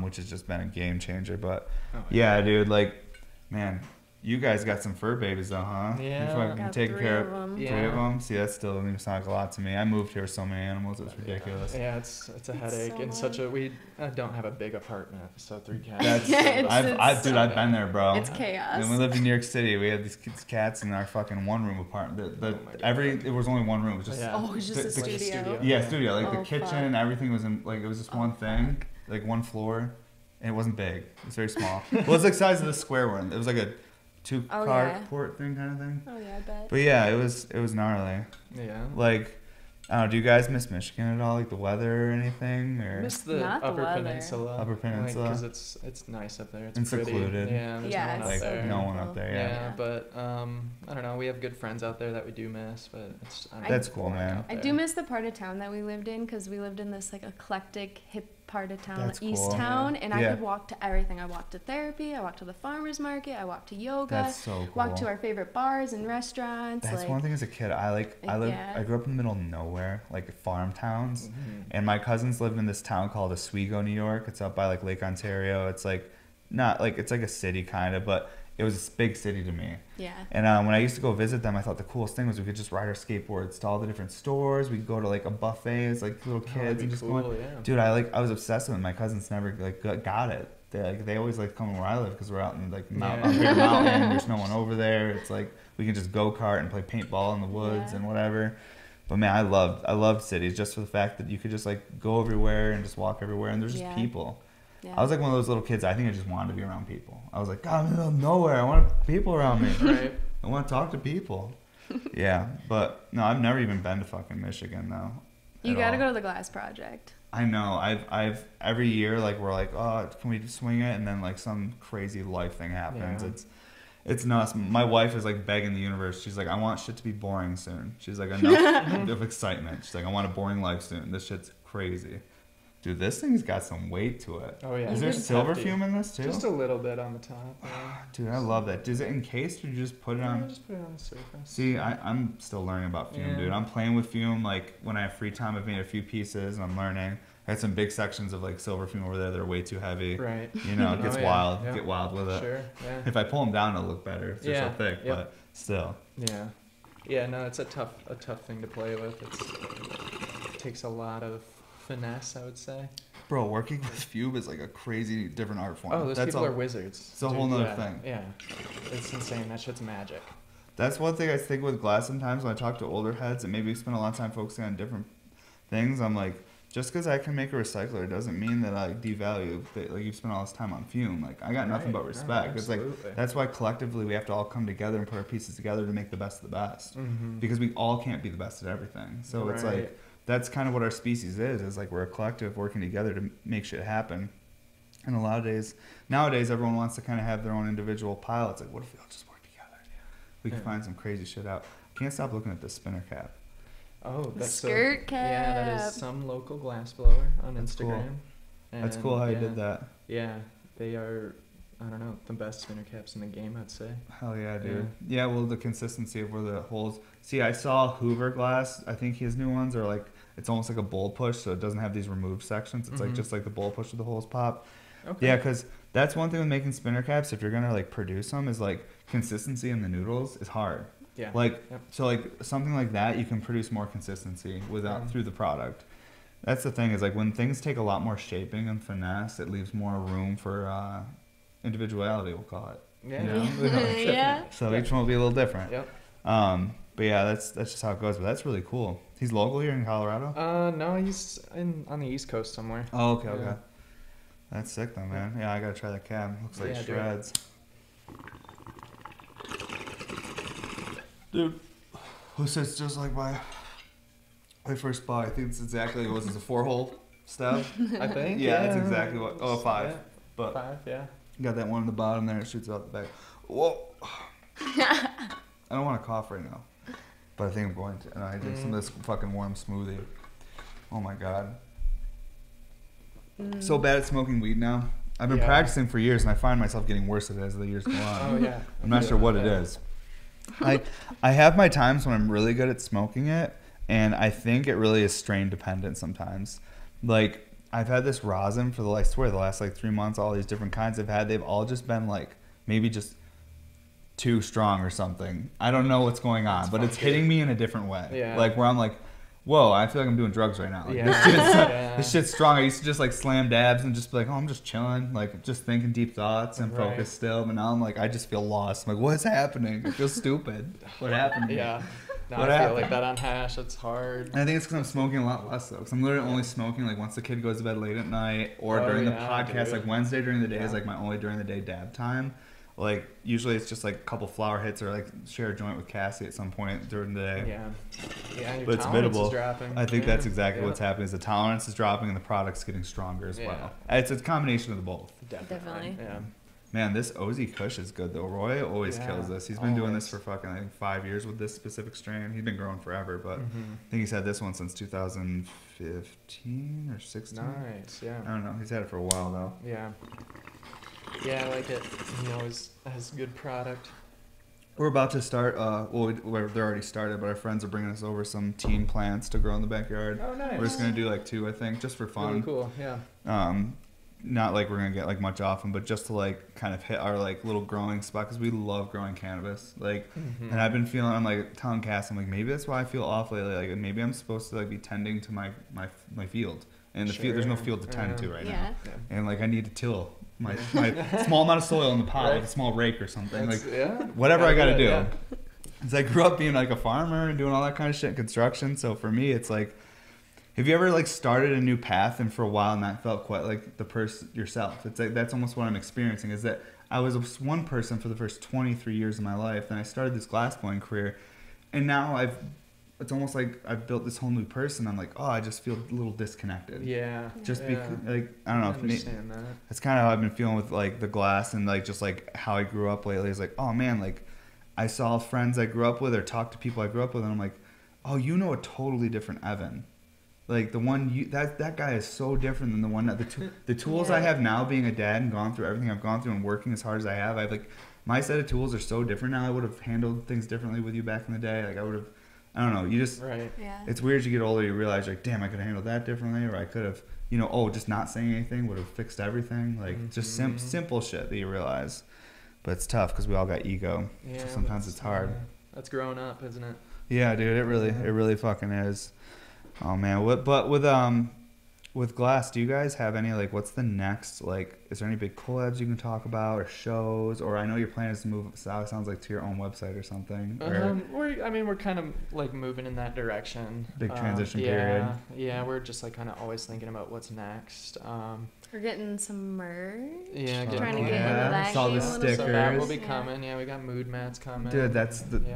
which has just been a game changer. But
Oh,
yeah, dude, like man, you guys got some fur babies though, huh?
Yeah.
You fucking
Got
taking
3
care
of 'em.
three
Yeah.
of them. See, that still doesn't even sound like a lot to me. I moved here with so many animals, it's ridiculous.
Yeah, it's a
It's
headache
so
and such a we don't have a big apartment, so 3 cats.
That's
It's
dude, I've been there, bro.
It's chaos.
When we lived in New York City, we had these cats in our fucking one-room apartment.
Oh my God.
It was only one room. It was just
Yeah.
Oh, it's just
The-
a
the
studio.
yeah, studio. Like
Oh,
the kitchen,
fuck.
everything was in like it was just
Oh,
one thing,
fuck.
like one floor, and it wasn't big. It was very small. Well, it was like size of the square one. It was like a two-car
yeah.
port thing kind of thing.
Oh yeah, I bet.
But yeah, it was gnarly.
Yeah.
Like, I don't know. Do you guys miss Michigan at all? Like the weather or anything? Or
Miss the
Not the
Upper
weather.
Peninsula.
Upper Peninsula?
Because it's nice up there. It's
And
pretty.
secluded.
Yeah, there's
Yeah,
no one
it's
up
like
there.
no one up there?
Yeah,
Yeah.
but I don't know. We have good friends out there that we do miss, but it's I don't
That's
know,
cool,
boring
man.
out
I
there.
do miss the part of town that we lived in because we lived in this like eclectic hip part of town,
That's
East
cool.
Town, and I
Yeah.
could walk to everything. I walked to therapy, I walked to the farmers market, I walked to yoga,
That's so cool.
walked to our favorite bars and restaurants.
That's
like,
one thing as a kid. I
Yeah.
grew up in the middle of nowhere, like farm towns,
Mhm.
and my cousins lived in this town called Oswego, New York. It's up by like Lake Ontario. It's like not like it's like a city kind of, but it was a big city to me.
Yeah.
And when I used to go visit them, I thought the coolest thing was we could just ride our skateboards to all the different stores. We could go to like a buffet as like little kids and just
cool,
go.
yeah.
Dude, I was obsessed with it. My cousins never like got it. They always like come where I live because we're out in like mountain. There's no one over there. It's like we can just go kart and play paintball in the woods and whatever. But man, I loved cities just for the fact that you could just like go everywhere and just walk everywhere and there's just people. Yeah. I was like one of those little kids. I think I just wanted to be around people. I was like, God, I'm in the middle of nowhere. I want people around me.
Right.
I want to talk to people. Yeah, but no, I've never even been to fucking Michigan though.
You gotta go to the Glass Project.
I know. I've every year like we're like, oh, can we swing it? And then like some crazy life thing happens.
Yeah.
It's nuts. My wife is like begging the universe. She's like, I want shit to be boring soon. She's like, enough of excitement. She's like, I want a boring life soon. This shit's crazy. Dude, this thing's got some weight to it.
Oh, yeah.
Is there silver fume in this, too?
Just a little bit on the top. Yeah.
Dude, I love that. Is it encased or you just put it on?
Yeah, just put it on the surface.
See, I'm still learning about fume, dude. I'm playing with fume. Like, when I have free time, I've made a few pieces and I'm learning. I had some big sections of, like, silver fume over there that are way too heavy.
Right.
You know, it gets wild.
Yeah.
Get wild with it.
Sure, yeah.
If I pull them down, it'll look better if they're so thick, but still.
Yeah. Yeah, no, it's a tough thing to play with. It takes a lot of finesse, I would say.
Bro, working with fume is like a crazy different art form.
Oh, those people are wizards.
It's a whole nother thing.
Yeah, it's insane. That shit's magic.
That's one thing I think with glass sometimes when I talk to older heads and maybe spend a lot of time focusing on different things. I'm like, just because I can make a recycler doesn't mean that I devalue that, like, you've spent all this time on fume. Like, I got nothing but respect. It's like, that's why collectively we have to all come together and put our pieces together to make the best of the best.
Mm-hmm.
Because we all can't be the best at everything. So it's like, that's kind of what our species is like we're a collective working together to make shit happen. And a lot of days, nowadays, everyone wants to kind of have their own individual pile. It's like, what if we all just work together? We can find some crazy shit out. Can't stop looking at this spinner cap.
Oh, that's
skirt cap.
Yeah, that is some local glass blower on Instagram.
Cool. That's cool how you did that.
Yeah, they are, I don't know, the best spinner caps in the game, I'd say.
Hell yeah, dude. Yeah, well, the consistency of where the holes. See, I saw Hoover glass. I think his new ones are like, it's almost like a bowl push, so it doesn't have these removed sections. It's like just like the bowl push with the holes pop. Okay. Yeah, because that's one thing with making spinner caps. If you're gonna like produce them, is like consistency in the noodles is hard.
Yeah.
Like so, like something like that, you can produce more consistency without through the product. That's the thing is like when things take a lot more shaping and finesse, it leaves more room for individuality. We'll call it.
Yeah.
You know?
Yeah.
So each one will be a little different.
Yep.
But yeah, that's just how it goes. But that's really cool. He's local here in Colorado?
No, he's on the East Coast somewhere.
Oh, okay, okay. That's sick though, man. Yeah, I gotta try that cab. Looks like shreds. Dude, who sits just like my first spot? I think it's exactly what was it, a 4-hole stub?
I think.
Yeah, that's exactly what. Oh, 5.
Yeah.
But
5, yeah.
Got that one on the bottom there. It shoots out the back. Whoa. I don't want to cough right now, but I think I'm going to. And I drink some of this fucking warm smoothie. Oh my god. So bad at smoking weed now. I've been practicing for years, and I find myself getting worse at it as the years go on.
Oh yeah.
I'm not sure what it is. I have my times when I'm really good at smoking it, and I think it really is strain dependent sometimes. Like I've had this rosin for the last 3 months. All these different kinds I've had, they've all just been like maybe just too strong or something. I don't know what's going on, but it's hitting me in a different way.
Yeah.
Like where I'm like, whoa, I feel like I'm doing drugs right now. Like, this shit's strong. I used to just like slam dabs and just be like, oh, I'm just chilling, like just thinking deep thoughts and focus still. But now I'm like, I just feel lost. I'm like, what's happening? I feel stupid. What happened to me?
Yeah. No,
What
I
happened?
feel like that on hash. It's hard.
And I think it's because I'm smoking a lot less though. Because I'm literally only smoking like once the kid goes to bed late at night or during the podcast.
Dude.
Like Wednesday during the day is like my only during the day dab time. Like usually it's just like a couple flower hits or like share a joint with Cassie at some point during the day.
Yeah, your
But it's
tolerance
biddable.
is dropping.
I think that's exactly what's happening is the tolerance is dropping and the product's getting stronger as well. It's a combination of the both.
Definitely.
Yeah.
Man, this Ozzy Kush is good though. Roy always kills this. He's been doing this for fucking I think 5 years with this specific strain. He's been growing forever, but I think he's had this one since 2015 or 16.
Nice, yeah.
I don't know. He's had it for a while though.
Yeah. Yeah, I like it. He always has good product.
We're about to start. They're already started, but our friends are bringing us over some teen plants to grow in the backyard.
Oh, nice.
We're just gonna do like 2, I think, just for fun.
Really cool. Yeah.
not like we're gonna get like much off them, but just to like kind of hit our like little growing spot, because we love growing cannabis. Like, and I've been feeling, I'm like telling Cass, I'm like, maybe that's why I feel off lately. Like maybe I'm supposed to like be tending to my field, and the field, there's no field to tend to right now, and like I need to till my small amount of soil in the pot with a small rake or something. Like whatever I gotta do. Yeah. Because I grew up being like a farmer and doing all that kind of shit in construction. So for me, it's like, have you ever like started a new path and for a while not felt quite like the person yourself? It's like that's almost what I'm experiencing, is that I was one person for the first 23 years of my life. Then I started this glassblowing career, and now it's almost like I've built this whole new person. I'm like, oh, I just feel a little disconnected. Yeah. Just because, like, I don't know. I understand that. That's kind of how I've been feeling with like the glass, and like just like how I grew up lately. Is like, oh man, like I saw friends I grew up with or talked to people I grew up with, and I'm like, oh, you know a totally different Evan. Like the one that guy is so different than the one that the tools I have now, being a dad and gone through everything I've gone through and working as hard as I have. I've like my set of tools are so different now. I would have handled things differently with you back in the day. Like I would have, I don't know. You just It's weird as you get older. You realize like, damn, I could have handled that differently, or I could have, just not saying anything would have fixed everything. Like just simple shit that you realize. But it's tough because we all got ego. Yeah, so sometimes it's hard.
That's growing up, isn't it?
Yeah, dude. It really fucking is. Oh man, with glass, do you guys have any like what's the next, like is there any big collabs you can talk about or shows, or I know your plan is to move south, sounds like to your own website or something?
We're kind of like moving in that direction.
Big transition period.
Yeah, we're just like kind of always thinking about what's next.
We're getting some merch.
Yeah,
trying to get into that.
Saw the stickers.
So that will be coming. Yeah, we got mood mats coming.
Dude,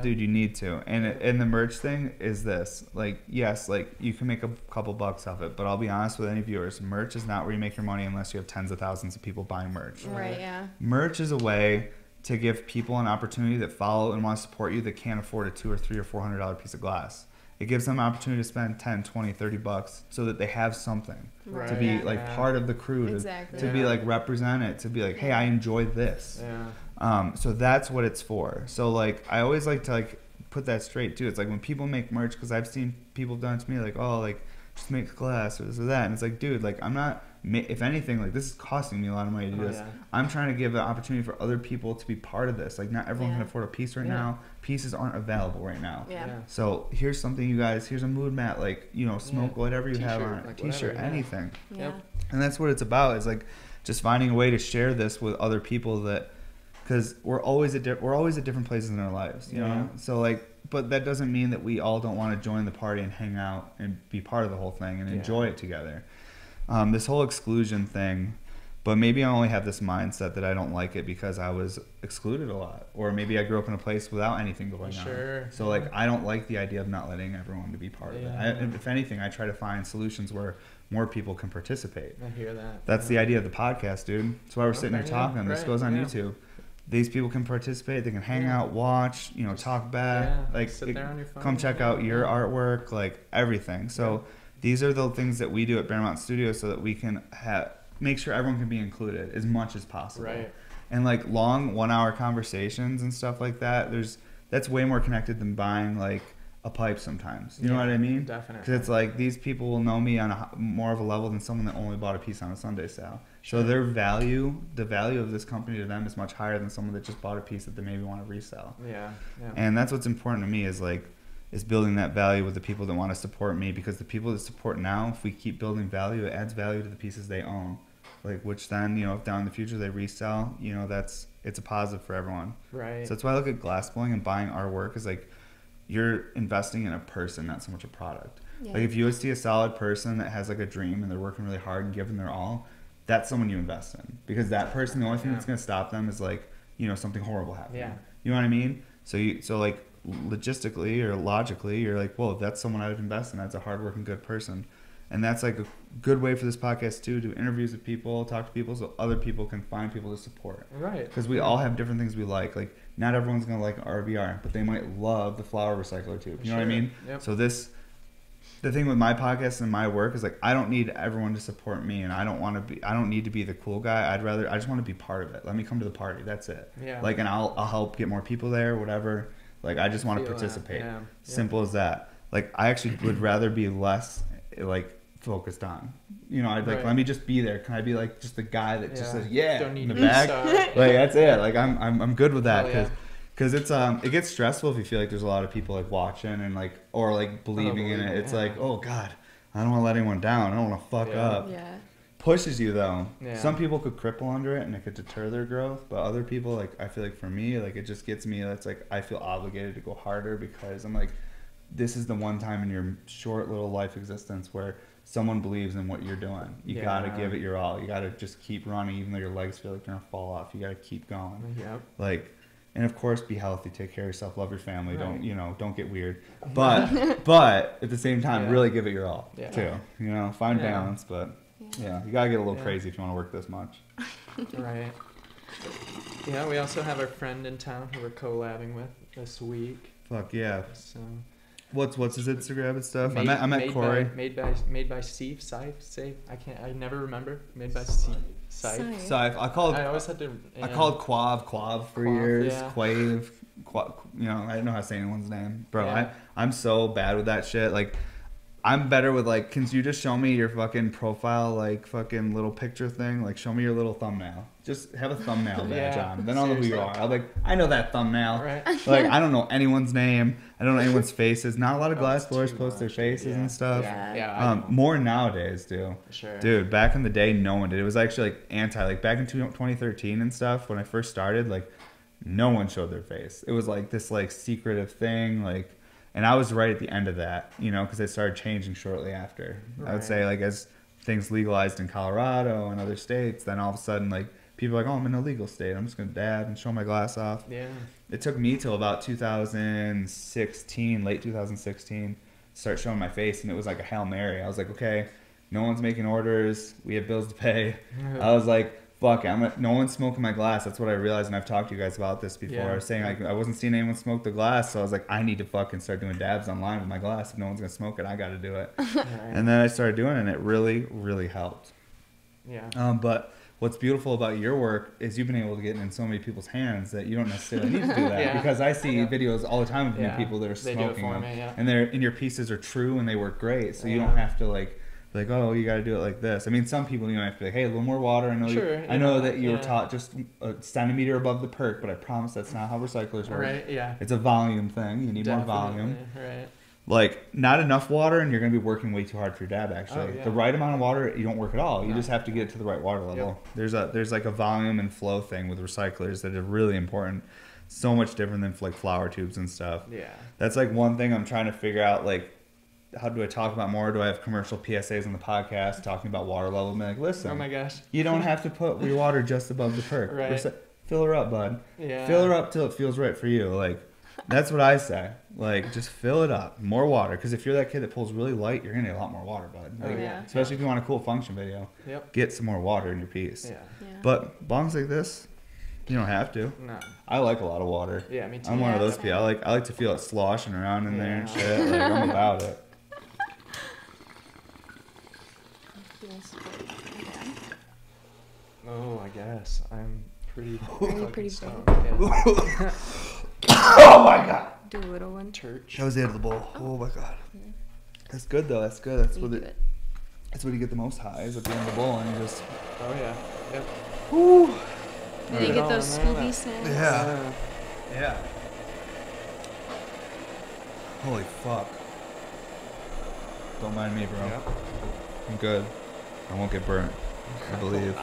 dude, you need to. And the merch thing is this. Like, yes, like you can make a couple bucks off it, but I'll be honest with any viewers, merch is not where you make your money unless you have tens of thousands of people buying merch.
Right, yeah.
Merch is a way to give people an opportunity that follow and want to support you that can't afford a $200 or $300 or $400 piece of glass. It gives them an opportunity to spend 10, 20, 30 bucks so that they have something to be like part of the crew, to be like represented, to be like, hey, I enjoy this. Yeah. So that's what it's for. So like I always like to like put that straight too. It's like when people make merch, because I've seen people done to me like, oh, like just make glass or this or that, and it's like, dude, like I'm not. If anything, like this is costing me a lot of money to do this. Yeah. I'm trying to give an opportunity for other people to be part of this. Like not everyone can afford a piece right now. Pieces aren't available right now. Yeah. So here's something, you guys. Here's a mood mat, like smoke whatever you have on a t-shirt, anything. Yeah. And that's what it's about. Is like just finding a way to share this with other people because we're always at different places in our lives. You know. So like. But that doesn't mean that we all don't want to join the party and hang out and be part of the whole thing and enjoy it together. This whole exclusion thing, but maybe I only have this mindset that I don't like it because I was excluded a lot, or maybe I grew up in a place without anything going on. So like I don't like the idea of not letting everyone to be part of it. If anything, I try to find solutions where more people can participate.
I hear that.
That's the idea of the podcast, dude. That's why we're sitting here talking. This goes on YouTube. These people can participate. They can hang out, watch, talk back, like
sit there on your phone,
come check out your artwork, like everything. So these are the things that we do at Bear Mountain Studios so that we can make sure everyone can be included as much as possible. Right. And like long 1-hour conversations and stuff like that, that's way more connected than buying like a pipe sometimes. You know what I mean?
Definitely.
Because it's like these people will know me on more of a level than someone that only bought a piece on a Sunday sale. So the value of this company to them is much higher than someone that just bought a piece that they maybe want to resell. Yeah. And that's what's important to me is building that value with the people that want to support me, because the people that support now, if we keep building value, it adds value to the pieces they own. Like, which then, if down in the future they resell, it's a positive for everyone. Right. So that's why I look at glassblowing and buying our work is like, you're investing in a person, not so much a product. Yeah. Like if you see a solid person that has like a dream and they're working really hard and giving their all, that's someone you invest in, because that person, the only thing that's going to stop them is like, something horrible happening. Yeah. You know what I mean? So like logistically or logically, you're like, well, that's someone I would invest in. That's a hardworking, good person. And that's like a good way for this podcast too, to do interviews with people, talk to people, so other people can find people to support. Right. Because we all have different things we like. Like not everyone's going to like RVR, but they might love the flower recycler tube. You know what I mean? Yep. So the thing with my podcast and my work is like, I don't need everyone to support me, and I don't need to be the cool guy. I just want to be part of it. Let me come to the party. That's it. Yeah. Like, and I'll help get more people there, whatever. Like, I just want to participate. Yeah. Simple as that. Like, I actually would rather be less like focused on. You know, I'd like,
Right.
let me just be there. Can I be like just the guy that just says, yeah,
Don't need
in the
to be
back?
star.
Like, that's it. Like, I'm good with that.
Oh, yeah.
Because it's it gets stressful if you feel like there's a lot of people like watching and like or like believing in it. It's
yeah.
like, oh God, I don't want to let anyone down. I don't want to fuck
Yeah.
up.
Yeah.
Pushes you though.
Yeah.
Some people could cripple under it and it could deter their growth, but other people, like, I feel like for me, like, it just gets me. That's like I feel obligated to go harder because I'm like, this is the one time in your short little life existence where someone believes in what you're doing. You
Yeah.
gotta give it your all. You gotta just keep running, even though your legs feel like they're gonna fall off. You gotta keep going.
Yep.
Like, and of course, be healthy, take care of yourself, love your family.
Right.
Don't get weird. But at the same time,
Yeah.
really give it your all
Yeah.
too. You know, find
Yeah.
balance, but yeah, you gotta get a little
Yeah.
crazy if you want to work this much.
Right. Yeah, we also have our friend in town who we're collabing with this week.
Fuck yeah.
So
What's his Instagram and stuff?
made-
I met
made
Corey.
made by Steve Safe. I never remember. Made by Steve Safe.
Safe.
So I called
I always had to.
I called Quav for
Quav,
years.
yeah.
Quave, you know, I don't know how to say anyone's name, bro.
Yeah.
I'm so bad with that shit. Like, I'm better with like, can you just show me your fucking profile, like fucking little picture thing? Like, show me your little thumbnail. Just have a thumbnail badge
Yeah,
on. Then I'll know who you
seriously.
are. I'll be like, I know that thumbnail.
Right.
Like, I don't know anyone's name. I don't know anyone's faces. Not a lot of
Oh,
glass
it's
blowers
too
post their
much.
faces
Yeah.
and stuff.
Yeah.
Yeah. I know.
More nowadays, do.
Sure.
Dude, back in the day, no one did. It was actually like like back in 2013 and stuff, when I first started, like, no one showed their face. It was like this like secretive thing, like, and I was right at the end of that, you know, because it started changing shortly after. I would
Right.
say, like, as things legalized in Colorado and other states, then all of a sudden, like, people are like, oh, I'm in a legal state. I'm just going to dab and show my glass off.
Yeah.
It took me till about 2016, late 2016, to start showing my face, and it was like a Hail Mary. I was like, okay, no one's making orders. We have bills to pay. I was like, fuck it, no one's smoking my glass. That's what I realized, and I've talked to you guys about this before.
Yeah.
Saying like I wasn't seeing anyone smoke the glass, so I was like, I need to fucking start doing dabs online with my glass. If no one's gonna smoke it, I got to do it.
Right.
And then I started doing it, and it really, really helped.
Yeah.
But what's beautiful about your work is you've been able to get it in so many people's hands that you don't necessarily need to do that.
Yeah.
Because I see
Yeah.
videos all the time of new
Yeah.
people that are
They do it
smoking
for
them,
me, yeah.
and your pieces are true and they work great. So you
Yeah.
don't have to like, oh, you got to do it like this. I mean, some people, you know, have to be like, hey, a little more water. I know,
Sure,
I know
yeah,
that you were
yeah.
taught just a centimeter above the perk, but I promise that's not how recyclers work.
Right. Yeah.
It's a volume thing. You need more volume.
Definitely, Right.
Like, not enough water, and you're going to be working way too hard for your dab, actually.
Oh, yeah.
The right amount of water, you don't work at all. You
No.
just have to get it to the right water level. There's like a volume and flow thing with recyclers that is really important. So much different than like flower tubes and stuff.
Yeah.
That's like one thing I'm trying to figure out, like, how do I talk about more? Do I have commercial PSAs on the podcast talking about water level? I'm like, listen,
Oh my gosh.
you don't have to put your water just above the perk.
Right.
Fill her up, bud.
Yeah.
Fill her up till it feels right for you. Like, that's what I say. Like, just fill it up. More water. Because if you're that kid that pulls really light, you're going to need a lot more water, bud.
Oh,
Like,
yeah.
Especially if you want a cool function video.
Yep.
Get some more water in your piece.
Yeah.
Yeah.
But bongs like this, you don't have to.
No.
I like a lot of water.
Yeah. Me too.
I'm one of
Yeah,
those people. I like to feel it sloshing around in there and
Yeah.
shit. Like, I'm about it.
Feels good. Okay.
Oh, I guess I'm pretty.
Are you pretty
stoned.
big?
Yeah.
Oh my god.
Do a little one.
Church.
That was the end of the bowl. Oh my god.
Yeah.
That's good though. That's good. That's
You
what
do
it.
it.
That's what you get the most highs at the end of the bowl, and you just.
Oh yeah. Yep.
Woo.
Did you
Right
get
on,
those
man.
Scooby snacks?
Yeah. Yeah. Holy fuck. Don't mind me, bro.
Yep.
I'm good. I won't get burnt. I believe.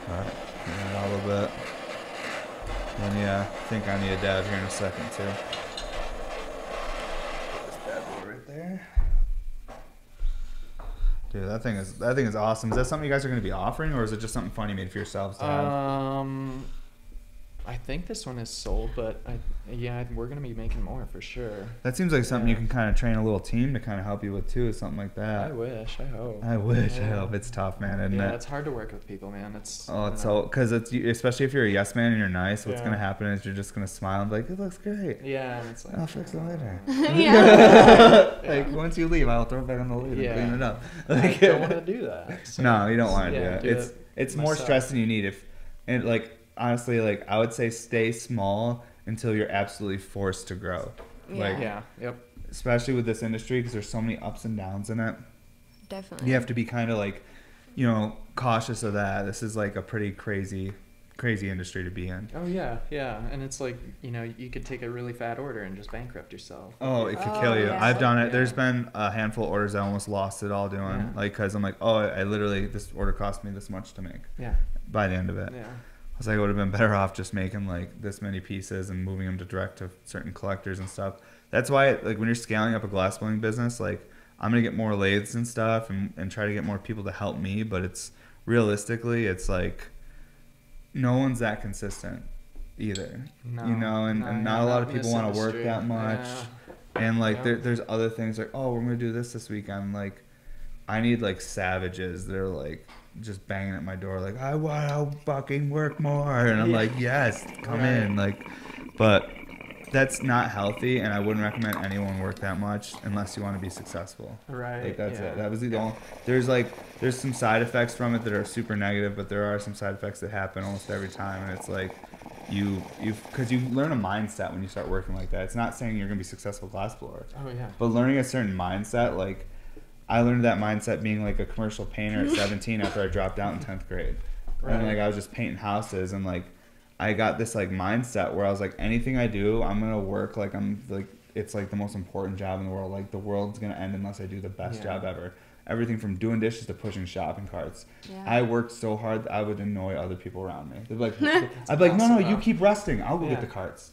Alright. Yeah, a little bit. And yeah, I think I need a dab here in a second too. Put this bad boy right there. Dude, that thing is awesome. Is that something you guys are going to be offering, or is it just something fun you made for yourselves to have?
I think this one is sold, but we're gonna be making more for sure.
That seems like something you
Yeah.
can kind of train a little team to kind of help you with too, something like that.
I wish. I hope.
I wish. I
Yeah.
hope. It's tough, man, isn't
Yeah,
it?
it's hard to work with people, man. It's.
Oh, it's
you know.
so because it's especially if you're a yes man and you're nice. What's
Yeah.
gonna happen is you're just gonna smile and be like, "It looks great.
Yeah, and it's like.
I'll fix it later."
Yeah.
Like once you leave, I'll throw it back on the lid
Yeah.
and clean it up.
I
Like,
don't want to do that. So,
no, you don't want to
yeah,
do it. It's more
myself.
stress than you need. And like honestly, like I would say, stay small until you're absolutely forced to grow.
Yeah.
Like
Yeah. Yep.
especially with this industry, because there's so many ups and downs in it.
Definitely.
You have to be kind of like, cautious of that. This is like a pretty crazy industry to be in.
Oh yeah, yeah, and it's like you could take a really fat order and just bankrupt yourself.
Oh, it could kill you.
Yeah.
I've done it.
Yeah.
There's been a handful of orders I almost lost it all doing,
Yeah.
like because I'm like, oh, I literally this order cost me this much to make.
Yeah.
By the end of it,
Yeah.
I was like, I would have been better off just making like this many pieces and moving them to direct to certain collectors and stuff. That's why, like, when you're scaling up a glass blowing business, like, I'm gonna get more lathes and stuff and try to get more people to help me. But it's realistically, it's like no one's that consistent either,
No,
and not a lot of
in this
people want to work
industry.
that much.
Yeah.
And like
Yeah.
there's other things like, oh, we're gonna do this weekend. Like, I need like savages that are like just banging at my door like, I want to fucking work more, and I'm like, yes, come
Right.
in, like, but that's not healthy, and I wouldn't recommend anyone work that much unless you want to be successful.
Right.
Like that's
yeah.
it. That was the only. There's some side effects from it that are super negative, but there are some side effects that happen almost every time, and it's like because you learn a mindset when you start working like that. It's not saying you're gonna be a successful glass blower,
Oh yeah.
but learning a certain mindset, like I learned that mindset being like a commercial painter at 17 after I dropped out in 10th grade, and like I was just painting houses, and like I got this like mindset where I was like, anything I do, I'm gonna work like I'm like it's like the most important job in the world. Like the world's gonna end unless I do the best
Yeah.
job ever. Everything from doing dishes to pushing shopping carts.
Yeah.
I worked so hard that I would annoy other people around me. They'd be like, I'd be like, no,
awesome,
you
though.
keep resting. I'll go
Yeah.
get the carts.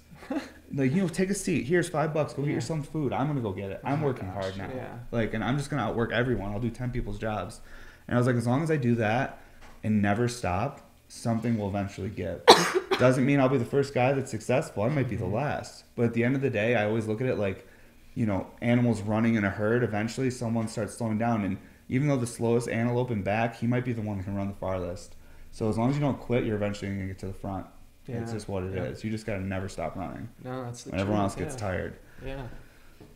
Like, take a seat. Here's $5. Go get
Yeah.
yourself food. I'm gonna go get it. I'm
Oh my
working
gosh,
hard now.
yeah.
Like, and I'm just gonna outwork everyone. I'll do 10 people's jobs. And I was like, as long as I do that and never stop, something will eventually give. Doesn't mean I'll be the first guy that's successful. I might be the last. But at the end of the day, I always look at it like, animals running in a herd. Eventually, someone starts slowing down, and even though the slowest antelope in back, he might be the one that can run the farthest. So as long as you don't quit, you're eventually gonna get to the front.
Yeah.
It's just what it is. You just gotta never stop running
No, that's the
when everyone else
truth,
gets
yeah.
tired.
Yeah.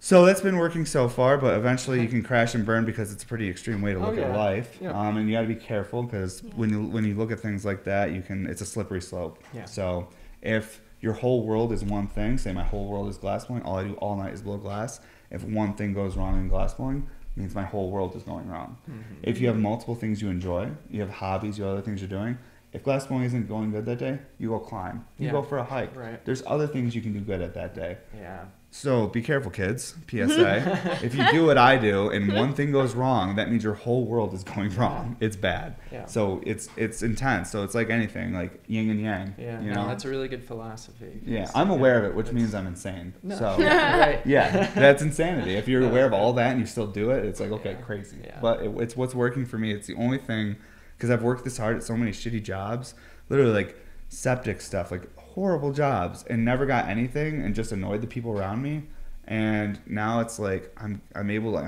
So that's been working so far, but eventually you can crash and burn because it's a pretty extreme way to look at
yeah.
life.
Yeah.
And you got to be careful because
Yeah.
when you look at things like that, it's a slippery slope.
Yeah.
So if your whole world is one thing, say my whole world is glass blowing, all I do all night is blow glass. If one thing goes wrong in glass blowing, it means my whole world is going wrong.
Mhm.
If you have multiple things you enjoy, you have hobbies, you have other things you're doing. If glass blowing isn't going good that day, you go climb. You
Yeah.
go for a hike.
Right.
There's other things you can do good at that day.
Yeah.
So be careful, kids. PSA. If you do what I do and one thing goes wrong, that means your whole world is going wrong. It's bad.
Yeah.
So it's intense. So it's like anything, like yin and yang.
Yeah.
You
No,
know?
that's a really good philosophy.
Yeah, I'm aware of it, which
That's-
means I'm insane.
No.
So
Right.
yeah, that's insanity. If you're aware of all that and you still do it, it's like, okay,
Yeah.
crazy.
Yeah.
But it's what's working for me. It's the only thing, because I've worked this hard at so many shitty jobs, literally like septic stuff, like horrible jobs, and never got anything, and just annoyed the people around me. And now it's like I'm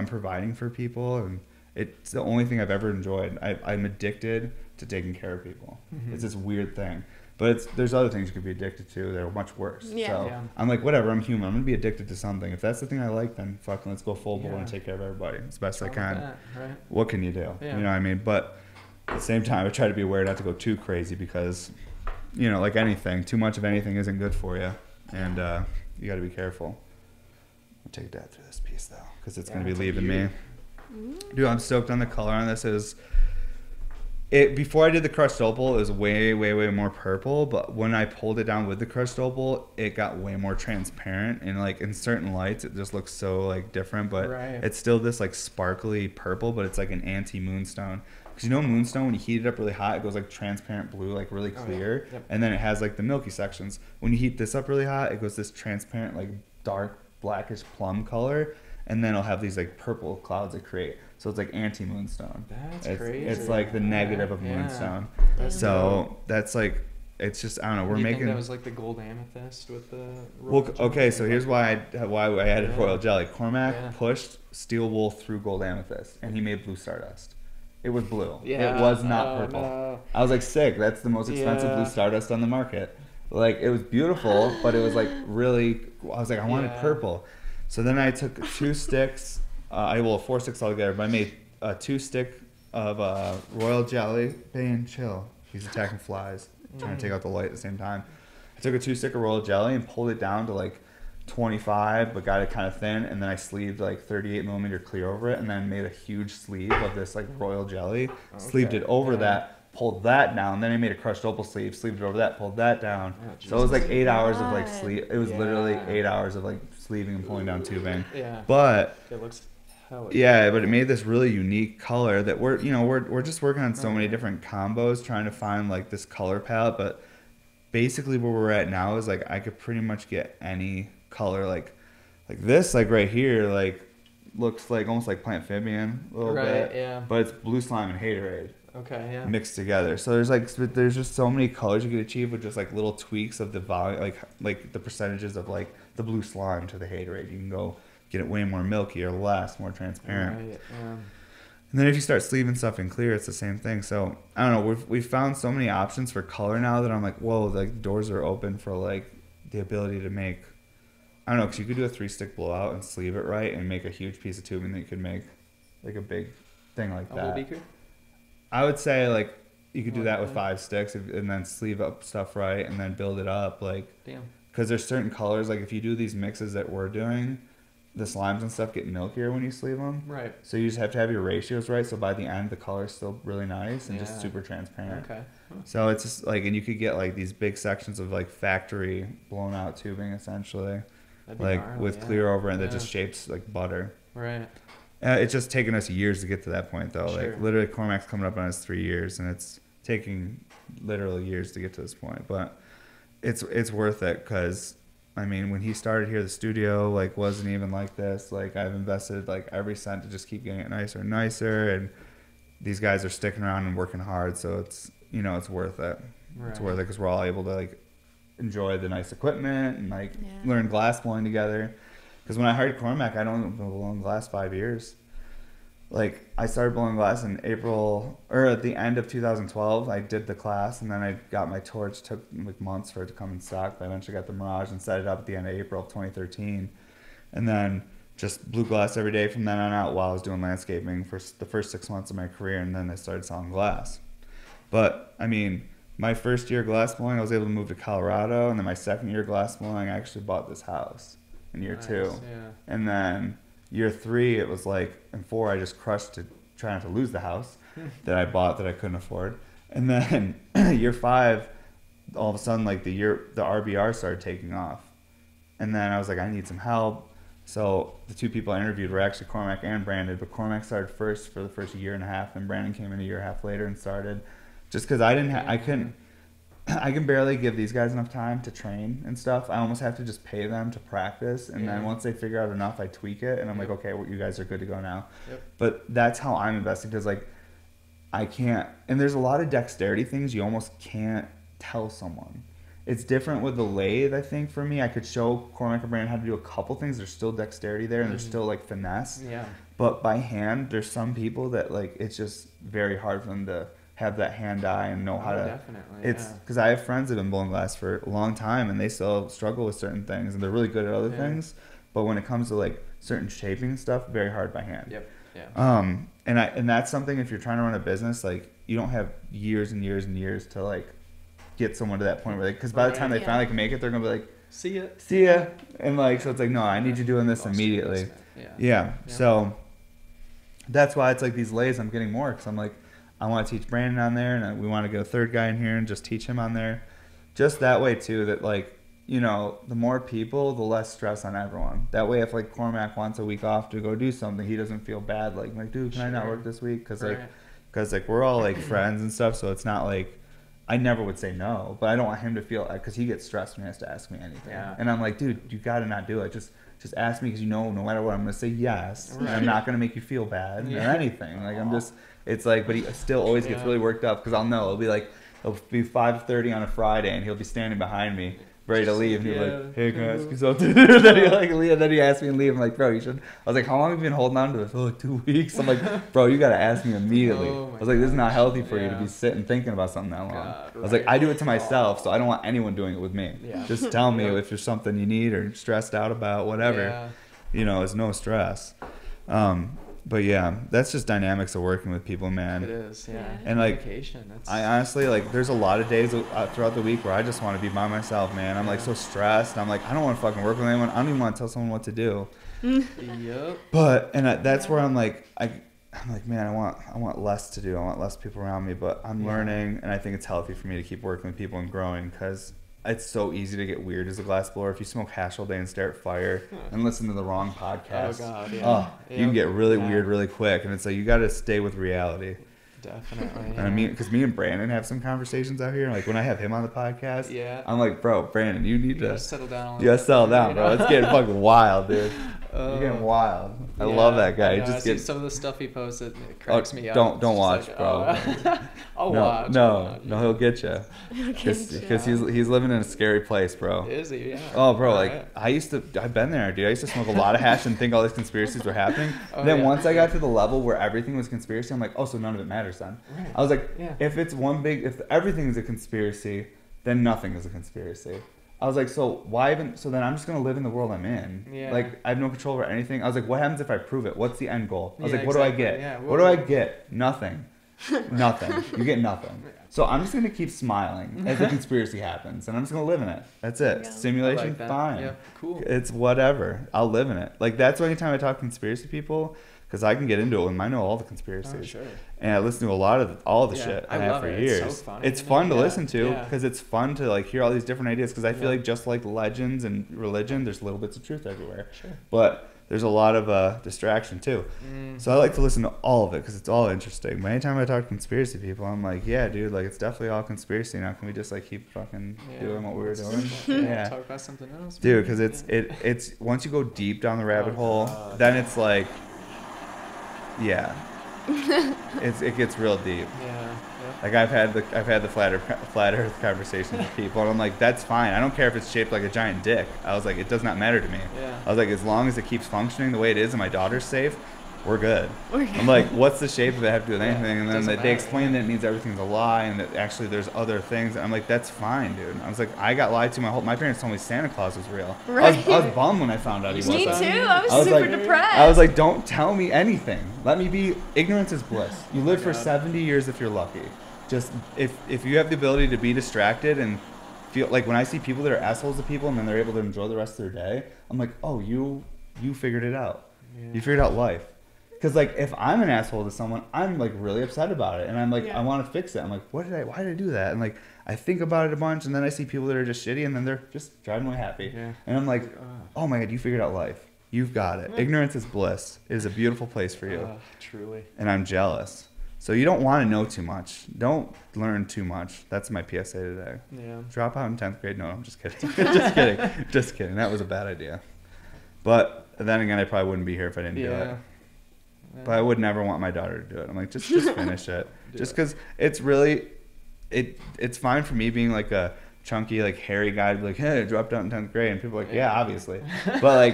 providing for people, and it's the only thing I've ever enjoyed. I'm addicted to taking care of people.
Mhm.
It's this weird thing. But there's other things you could be addicted to that are much worse.
Yeah.
So
Yeah.
I'm like, whatever, I'm human. I'm going to be addicted to something. If that's the thing I like, then fucking let's go full bore
Yeah.
and take care of everybody as best I
All
can.
that, right?
What can you do?
Yeah.
You know what I mean? But at the same time, I try to be aware not to go too crazy because, like anything, too much of anything isn't good for you. And you got to be careful. I'll take Dad through this piece, though, because it's going to be
it's a
leaving
beauty.
me. Dude, I'm stoked on the color on this. Before I did the crushed opal, it was way, way, way more purple. But when I pulled it down with the crushed opal, it got way more transparent. And like in certain lights, it just looks so like different. But
Right.
it's still this like sparkly purple, but it's like an anti-moonstone. Because moonstone, when you heat it up really hot, it goes like transparent blue, like really
Oh, yeah.
clear.
Yep.
And then it has like the milky sections. When you heat this up really hot, it goes this transparent, like dark blackish plum color. And then it'll have these like purple clouds that create. So it's like anti-moonstone.
That's
It's
crazy.
like the negative
Yeah,
of
yeah.
moonstone.
That's
So that's like, it's just, I don't know. We're
Do you
making.
think that was like the gold amethyst with the.
Well,
royal
okay,
jelly?
so here's why I added
Yeah.
royal jelly. Cormac
Yeah.
pushed steel wool through gold amethyst, and he made blue stardust. It was blue.
Yeah.
It was not
Oh,
purple.
no.
I was like, sick. That's the most expensive
Yeah.
blue stardust on the market. Like, it was beautiful, but it was like really. I was like, I wanted
Yeah.
purple. So then I took 2 sticks. 4 sticks altogether, but I made 2 stick of royal jelly. Bane, chill. He's attacking flies, trying to take out the light at the same time. I took a 2 stick of royal jelly and pulled it down to like 25, but got it kind of thin, and then I sleeved like 38 millimeter clear over it, and then made a huge sleeve of this like royal jelly, sleeved it over that, pulled that down, then I made a crushed opal sleeve, sleeved it over that, pulled that down. So it was like 8 hours of like sleeve. It was literally 8 hours of like sleeving and pulling down tubing.
Yeah.
But
it looks but
it made this really unique color that we're just working on so many different combos, trying to find like this color palette. But basically where we're at now is like I could pretty much get any color like this, like right here, like looks like almost like Plantphibian a little bit, but it's blue slime and Haterade mixed together. So there's just so many colors you could achieve with just like little tweaks of the volume, like the percentages of like the blue slime to the Haterade. You can go get it way more milky or less, more transparent. And then if you start sleeving stuff in clear, it's the same thing. So I don't know, we've found so many options for color now that I'm like, whoa, like doors are open for like the ability to make, I don't know, because you could do a 3-stick blowout and sleeve it right and make a huge piece of tubing that you could make like a big thing like that.
Beaker?
I would say like you could do that with 5 sticks and then sleeve up stuff right and then build it up. Like, because there's certain colors, like if you do these mixes that we're doing, the slimes and stuff get milkier when you sleeve them.
Right.
So you just have to have your ratios right. So by the end, the color is still really nice and just super transparent.
Okay.
So it's just like, and you could get like these big sections of like factory blown out tubing essentially, like gnarly, with clear over it that just shapes like butter.
Right.
It's just taken us years to get to that point though.
Sure.
Like literally Cormac's coming up on his 3 years and it's taking literally years to get to this point, but it's worth it because I mean, when he started here, the studio like wasn't even like this. Like I've invested like every cent to just keep getting it nicer and nicer, and these guys are sticking around and working hard, so it's it's worth it. Right. It's worth it because we're all able to like enjoy the nice equipment and like learn glass blowing together. Because when I hired Cormac, I'd only been blowing glass 5 years. Like I started blowing glass in April or at the end of 2012. I did the class and then I got my torch. Took like months for it to come in stock. But I eventually got the Mirage and set it up at the end of April of 2013, and then just blew glass every day from then on out while I was doing landscaping for the first 6 months of my career, and then I started selling glass. But I mean, my first year glass blowing, I was able to move to Colorado, and then my second year glass blowing, I actually bought this house in year 2, and then year 3, it was like, and 4, I just crushed to try not to lose the house that I bought that I couldn't afford. And then year 5, all of a sudden, like the RBR started taking off. And then I was like, I need some help. So the 2 people I interviewed were actually Cormac and Brandon, but Cormac started first for the first year and a half, and Brandon came in a year and a half later and started. Just because I can barely give these guys enough time to train and stuff. I almost have to just pay them to practice, and then once they figure out enough, I tweak it, and I'm like, okay, well, you guys are good to go now. But that's how I'm investing, because like I can't, and there's a lot of dexterity things you almost can't tell someone. It's different with the lathe, I think, for me. I could show Cormac and Brandon how to do a couple things. There's still dexterity there, and there's still like finesse. But by hand, there's some people that like it's just very hard for them to have that hand eye and know how to.
Definitely.
It's because I have friends that have been blowing glass for a long time, and they still struggle with certain things, and they're really good at other things. But when it comes to like certain shaping stuff, very hard by hand. And that's something, if you're trying to run a business, like you don't have years and years and years to like get someone to that point where because by the time they finally can make it, they're gonna be like, see ya, and like, so it's like, no, I need you doing this immediately. So that's why it's like these lathes I'm getting more, because I'm like, I want to teach Brandon on there, and we want to get a third guy in here and just teach him on there, just that way too, that like, the more people, the less stress on everyone. That way, if like Cormac wants a week off to go do something, he doesn't feel bad like, dude, can I not work this week? Because like we're all like friends and stuff, so it's not like I never would say no, but I don't want him to feel, because he gets stressed when he has to ask me anything. And I'm like, dude, you got to not do it. Just ask me, because no matter what, I'm going to say yes. And I'm not going to make you feel bad or anything. Like I'm just, it's like, but he still always gets really worked up, because I'll know. It'll be 5:30 on a Friday, and he'll be standing behind me, ready to leave, and he'll be like, hey, can I ask you something? then he asked me and leave. I'm like, bro, you should. I was like, how long have you been holding on to this? Oh, like 2 weeks. I'm like, bro, you got to ask me immediately. I was like, this is not healthy for you to be sitting thinking about something that long. I was like, I do it to myself, so I don't want anyone doing it with me. Just tell me if there's something you need or stressed out about, whatever. It's no stress. But yeah, that's just dynamics of working with people, man.
It is, yeah.
And like,
That's...
I honestly, like, there's a lot of days throughout the week where I just want to be by myself, man. I'm like so stressed. I'm like, I don't want to fucking work with anyone. I don't even want to tell someone what to do.
Yep.
But that's where I'm like, I'm like, man, I want less to do. I want less people around me. But I'm learning, and I think it's healthy for me to keep working with people and growing, because it's so easy to get weird as a glass blower. If you smoke hash all day and stare at fire and listen to the wrong podcast, you can get really weird really quick. And it's like, you got to stay with reality.
Definitely.
And I mean, because me and Brandon have some conversations out here. Like when I have him on the podcast, I'm like, bro, Brandon, you need to
settle down.
You gotta settle down, bro. It's getting fucking wild, dude. You're getting wild. I love that guy.
I just get some of the stuff he posted. It cracks me up.
Don't watch, like, bro.
I'll watch.
No, he'll get you. Because he's living in a scary place, bro.
Is he? Yeah.
Oh, bro, like I've been there, dude. I used to smoke a lot of hash and think all these conspiracies were happening. Then once I got to the level where everything was conspiracy, I'm like, oh, so none of it matters then.
Right.
I was like, if everything is a conspiracy, then nothing is a conspiracy. I was like, so why even? So then I'm just gonna live in the world I'm in. Yeah. Like I have no control over anything. I was like, what happens if I prove it? What's the end goal? I was like, what do I get? Yeah, what do I get? Nothing. Nothing. You get nothing. So I'm just gonna keep smiling as the conspiracy happens, and I'm just gonna live in it. That's it. Yeah. Simulation, like fine.
Yeah, cool.
It's whatever. I'll live in it. Like that's the only time I talk conspiracy people. Because I can get into it when I know all the conspiracies. Oh, sure. And I listen to a lot of all the shit I have for years. It's so fun. It's fun to listen to because it's fun to like hear all these different ideas. Because I feel like just like legends and religion, there's little bits of truth everywhere. Sure. But there's a lot of distraction too. So I like to listen to all of it because it's all interesting. But anytime I talk to conspiracy people, I'm like, yeah, dude, like it's definitely all conspiracy now. Can we just like keep fucking doing what we were doing?
Talk about something else,
dude. Because it's once you go deep down the rabbit hole, then it's like. Yeah, it gets real deep. Yeah. Like I've had the flat Earth conversations with people, and I'm like, that's fine. I don't care if it's shaped like a giant dick. I was like, it does not matter to me. Yeah. I was like, as long as it keeps functioning the way it is, and my daughter's safe, we're good. I'm like, what's the shape of it have to do with anything? And then they explain that it means everything's a lie, and that actually there's other things. And I'm like, that's fine, dude. I was like, I got lied to my parents told me Santa Claus was real. Right. I was bummed when I found out he wasn't.
Me too. I was super depressed.
I was like, don't tell me anything. Let me be. Ignorance is bliss. You live for 70 years if you're lucky. Just if you have the ability to be distracted and feel like when I see people that are assholes to people and then they're able to enjoy the rest of their day, I'm like, oh, you figured it out. Yeah. You figured out life. Because, like, if I'm an asshole to someone, I'm, like, really upset about it. And I'm like, I want to fix it. I'm like, why did I do that? And, like, I think about it a bunch, and then I see people that are just shitty, and then they're just driving away happy. Yeah. And I'm like, oh, my God, you figured out life. You've got it. Ignorance is bliss. It is a beautiful place for you.
Truly.
And I'm jealous. So you don't want to know too much. Don't learn too much. That's my PSA today. Yeah. Drop out in 10th grade? No, I'm just kidding. Just kidding. Just kidding. That was a bad idea. But then again, I probably wouldn't be here if I didn't do it. But I would never want my daughter to do it. I'm like, just finish it. Just because it's really, it's fine for me being like a chunky, like hairy guy to be like, hey, I dropped out in 10th grade. And people are like, yeah, obviously. But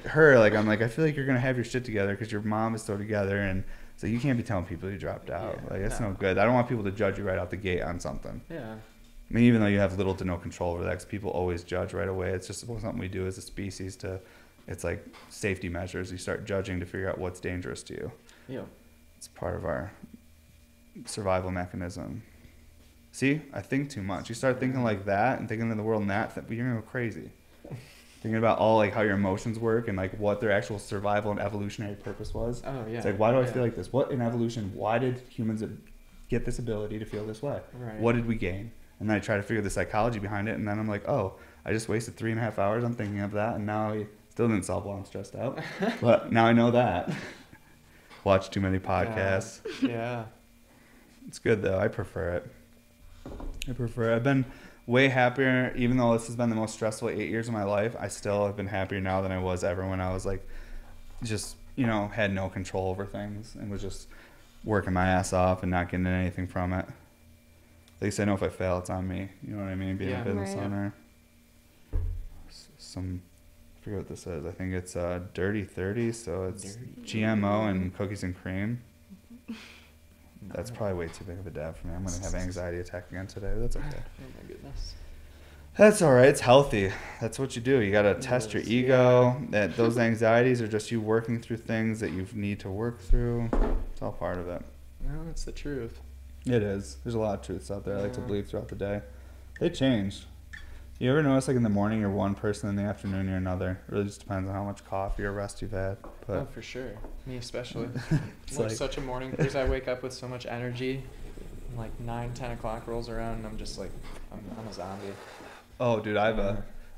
her, like, I'm like, I feel like you're going to have your shit together because your mom is still together. And so you can't be telling people you dropped out. Like, that's no good. I don't want people to judge you right out the gate on something. Yeah. I mean, even though you have little to no control over that, because people always judge right away. It's just something we do as a species to... It's like safety measures. You start judging to figure out what's dangerous to you. Yeah. It's part of our survival mechanism. See, I think too much. You start thinking like that and thinking of the world in that, you're going to go crazy. Thinking about all like how your emotions work and like what their actual survival and evolutionary purpose was. Oh, yeah. It's like, why do I feel like this? What in evolution, why did humans get this ability to feel this way? Right. What did we gain? And then I try to figure the psychology behind it, and then I'm like, oh, I just wasted 3.5 hours on thinking of that, and now still didn't solve while I'm stressed out. But now I know that. Watch too many podcasts. Yeah. It's good, though. I prefer it. I've been way happier, even though this has been the most stressful 8 years of my life. I still have been happier now than I was ever when I was, like, just, had no control over things and was just working my ass off and not getting anything from it. At least I know if I fail, it's on me. You know what I mean? Being a business owner. I forget what this is. I think it's Dirty 30, so it's GMO and cookies and cream. That's probably way too big of a dab for me. I'm going to have an anxiety attack again today. That's okay.
Oh, my goodness.
That's all right. It's healthy. That's what you do. You got to test your ego. That those anxieties are just you working through things that you need to work through. It's all part of it.
No, that's the truth.
It is. There's a lot of truths out there I like to believe throughout the day. They change. You ever notice, like, in the morning you're one person, in the afternoon you're another? It really just depends on how much coffee or rest you've had. But
Oh, for sure. Me especially.
it's
I'm
like,
such a morning person. I wake up with so much energy. Like 9, 10 o'clock rolls around, and I'm just like, I'm a zombie.
oh, dude, I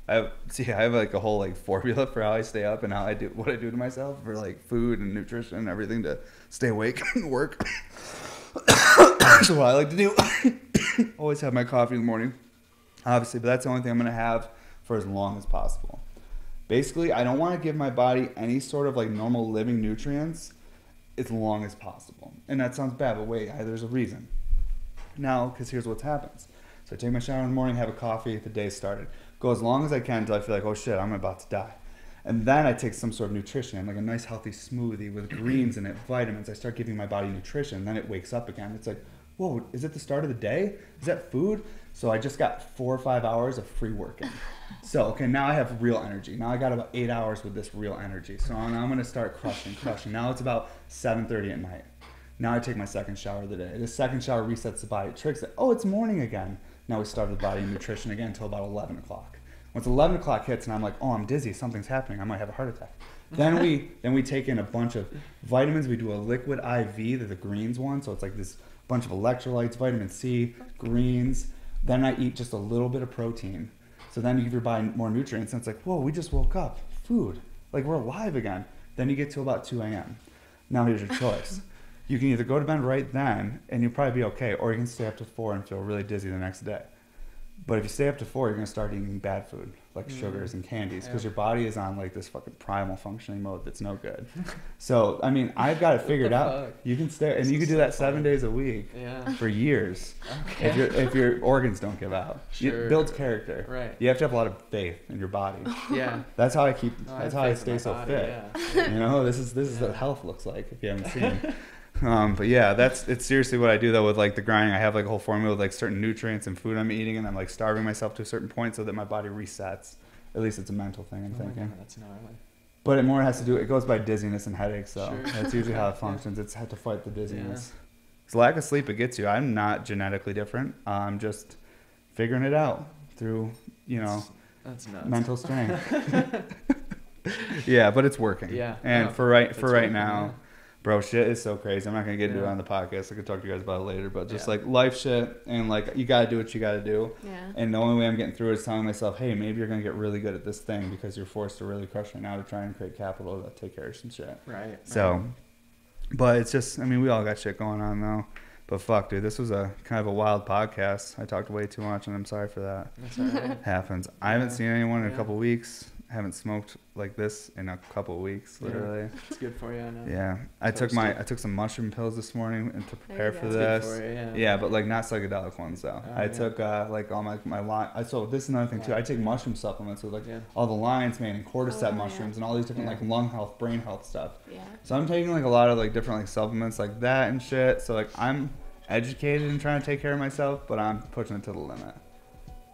have like a whole like formula for how I stay up and how I do what I do to myself for like food and nutrition and everything to stay awake and work. So what I like to do, always have my coffee in the morning, obviously, but that's the only thing I'm gonna have for as long as possible. Basically, I don't want to give my body any sort of like normal living nutrients as long as possible. And that sounds bad, but wait, there's a reason. Now, because here's what happens. So I take my shower in the morning, have a coffee, the day started. Go as long as I can until I feel like, oh shit, I'm about to die. And then I take some sort of nutrition, like a nice healthy smoothie with greens in it, vitamins. I start giving my body nutrition, then it wakes up again. It's like, whoa, is it the start of the day? Is that food? So I just got 4 or 5 hours of free working. So, okay, now I have real energy. Now I got about 8 hours with this real energy. So now I'm gonna start crushing. Now it's about 7:30 at night. Now I take my second shower of the day. The second shower resets the body. It tricks it. Oh, it's morning again. Now we start the body nutrition again until about 11 o'clock. Once 11 o'clock hits and I'm like, oh, I'm dizzy, something's happening, I might have a heart attack. Then we take in a bunch of vitamins. We do a liquid IV, the greens one, so it's like this bunch of electrolytes, vitamin C, greens. Then I eat just a little bit of protein. So then you give your body more nutrients, and it's like, whoa, we just woke up, food, like we're alive again. Then you get to about 2 a.m. Now here's your choice. You can either go to bed right then, and you'll probably be okay, or you can stay up to 4 and feel really dizzy the next day. But if you stay up to 4, you're going to start eating bad food, like sugars and candies, because your body is on like this fucking primal functioning mode that's no good. So, I mean, I've got it figured out.
Fuck?
You can stay, and you can do that 7 days a week for years.
Okay.
If your organs don't give out.
Sure.
It builds character.
Right.
You have to have a lot of faith in your body.
Yeah.
That's how I keep.
No,
That's
have
how I
faith in
stay
my
so
body,
fit.
Yeah.
You know, this is what health looks like if you haven't seen. But yeah, it's seriously what I do though with like the grinding. I have like a whole formula with like certain nutrients and food I'm eating, and I'm like starving myself to a certain point so that my body resets. At least it's a mental thing, I'm thinking.
God, that's gnarly.
But it more has to do. It goes by dizziness and headaches, so
Sure.
that's usually how it functions. It's had to fight the dizziness. It's lack of sleep. It gets you. I'm not genetically different. I'm just figuring it out through
That's nuts.
mental strength. Yeah, but it's working.
Yeah.
And
No,
for right
it's
now.
working,
Bro, shit is so crazy. I'm not gonna get into it
Yeah.
on the podcast. I could talk to you guys about it later, but just
Yeah.
like life shit and like you gotta do what you gotta do.
Yeah.
And the only way I'm getting through it is telling myself, hey, maybe you're gonna get really good at this thing because you're forced to really crush right now to try and create capital to take care of some shit.
Right.
So, but it's just, I mean, we all got shit going on though. But fuck, dude, this was a kind of a wild podcast. I talked way too much, and I'm sorry for that.
That's all right.
Happens. I haven't seen anyone in a
Yeah.
couple weeks. I haven't smoked like this in a couple weeks, literally.
It's good for you, I know.
Yeah, I took some mushroom pills this morning and to prepare
There
for
you
It's good
this.
for you, yeah.
Yeah, but like not psychedelic ones though.
Oh,
I
yeah.
took like all my line. So this is another thing too. I take mushroom supplements with like
Yeah.
all the lion's mane and cordyceps
Oh, yeah.
mushrooms and all these different
Yeah.
like lung health, brain health stuff.
Yeah.
So I'm taking like a lot of like different like supplements like that and shit. So like I'm educated in trying to take care of myself, but I'm pushing it to the limit.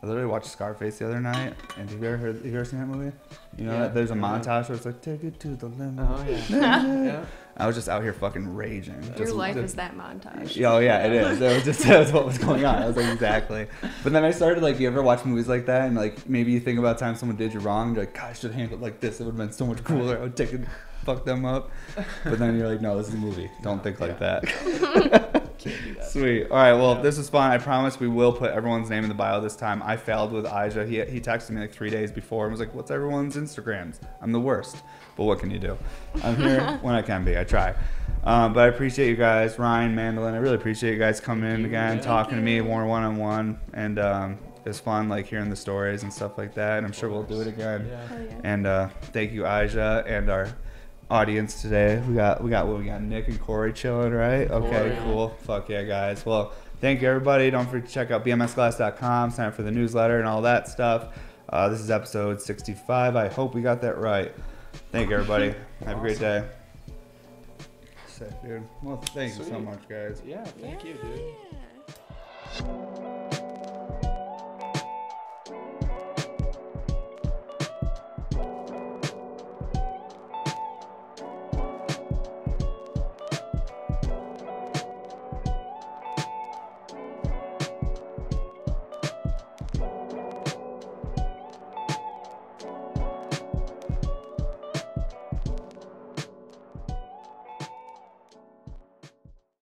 I literally watched Scarface the other night, and have you ever seen that movie? You know,
Yeah.
there's a
Yeah.
montage where it's like, take it to the limit.
Oh, yeah. Yeah.
I was just out here fucking raging.
Your
Just-
life
just-
is that montage.
Oh yeah, it is. That's what was going on. I was like, exactly. But then I started like, you ever watch movies like that, and like maybe you think about time someone did you wrong, and you're like, God, I should have handled it like this. It would have been so much cooler. I would take and fuck them up. But then you're like, no, this is a movie. Don't think like that.
Can't do that.
Sweet. All right. Well,
Yeah.
this is fun. I promise we will put everyone's name in the bio this time. I failed with Aja. He texted me like 3 days before and was like, "What's everyone's Instagrams?" I'm the worst. But what can you do? I'm here when I can be. I try. But I appreciate you guys, Ryan, Mandolin. I really appreciate you guys coming in
you.
again,
Yeah.
talking to me more one-on-one, and it's fun like hearing the stories and stuff like that. And I'm sure we'll do it again.
Yeah.
Oh, yeah.
And thank you, Aja, and our audience today. We got Nick and Corey chilling, right? Okay,
Corey.
cool. Fuck yeah, guys. Well, thank you, everybody. Don't forget to check out bmsglass.com, sign up for the newsletter and all that stuff. This is episode 65. I hope we got that right. Thank you, everybody. Have a great day. Sick, dude. Well, thank you so
Sweet.
much, guys.
Yeah, thank you, dude.
Yeah.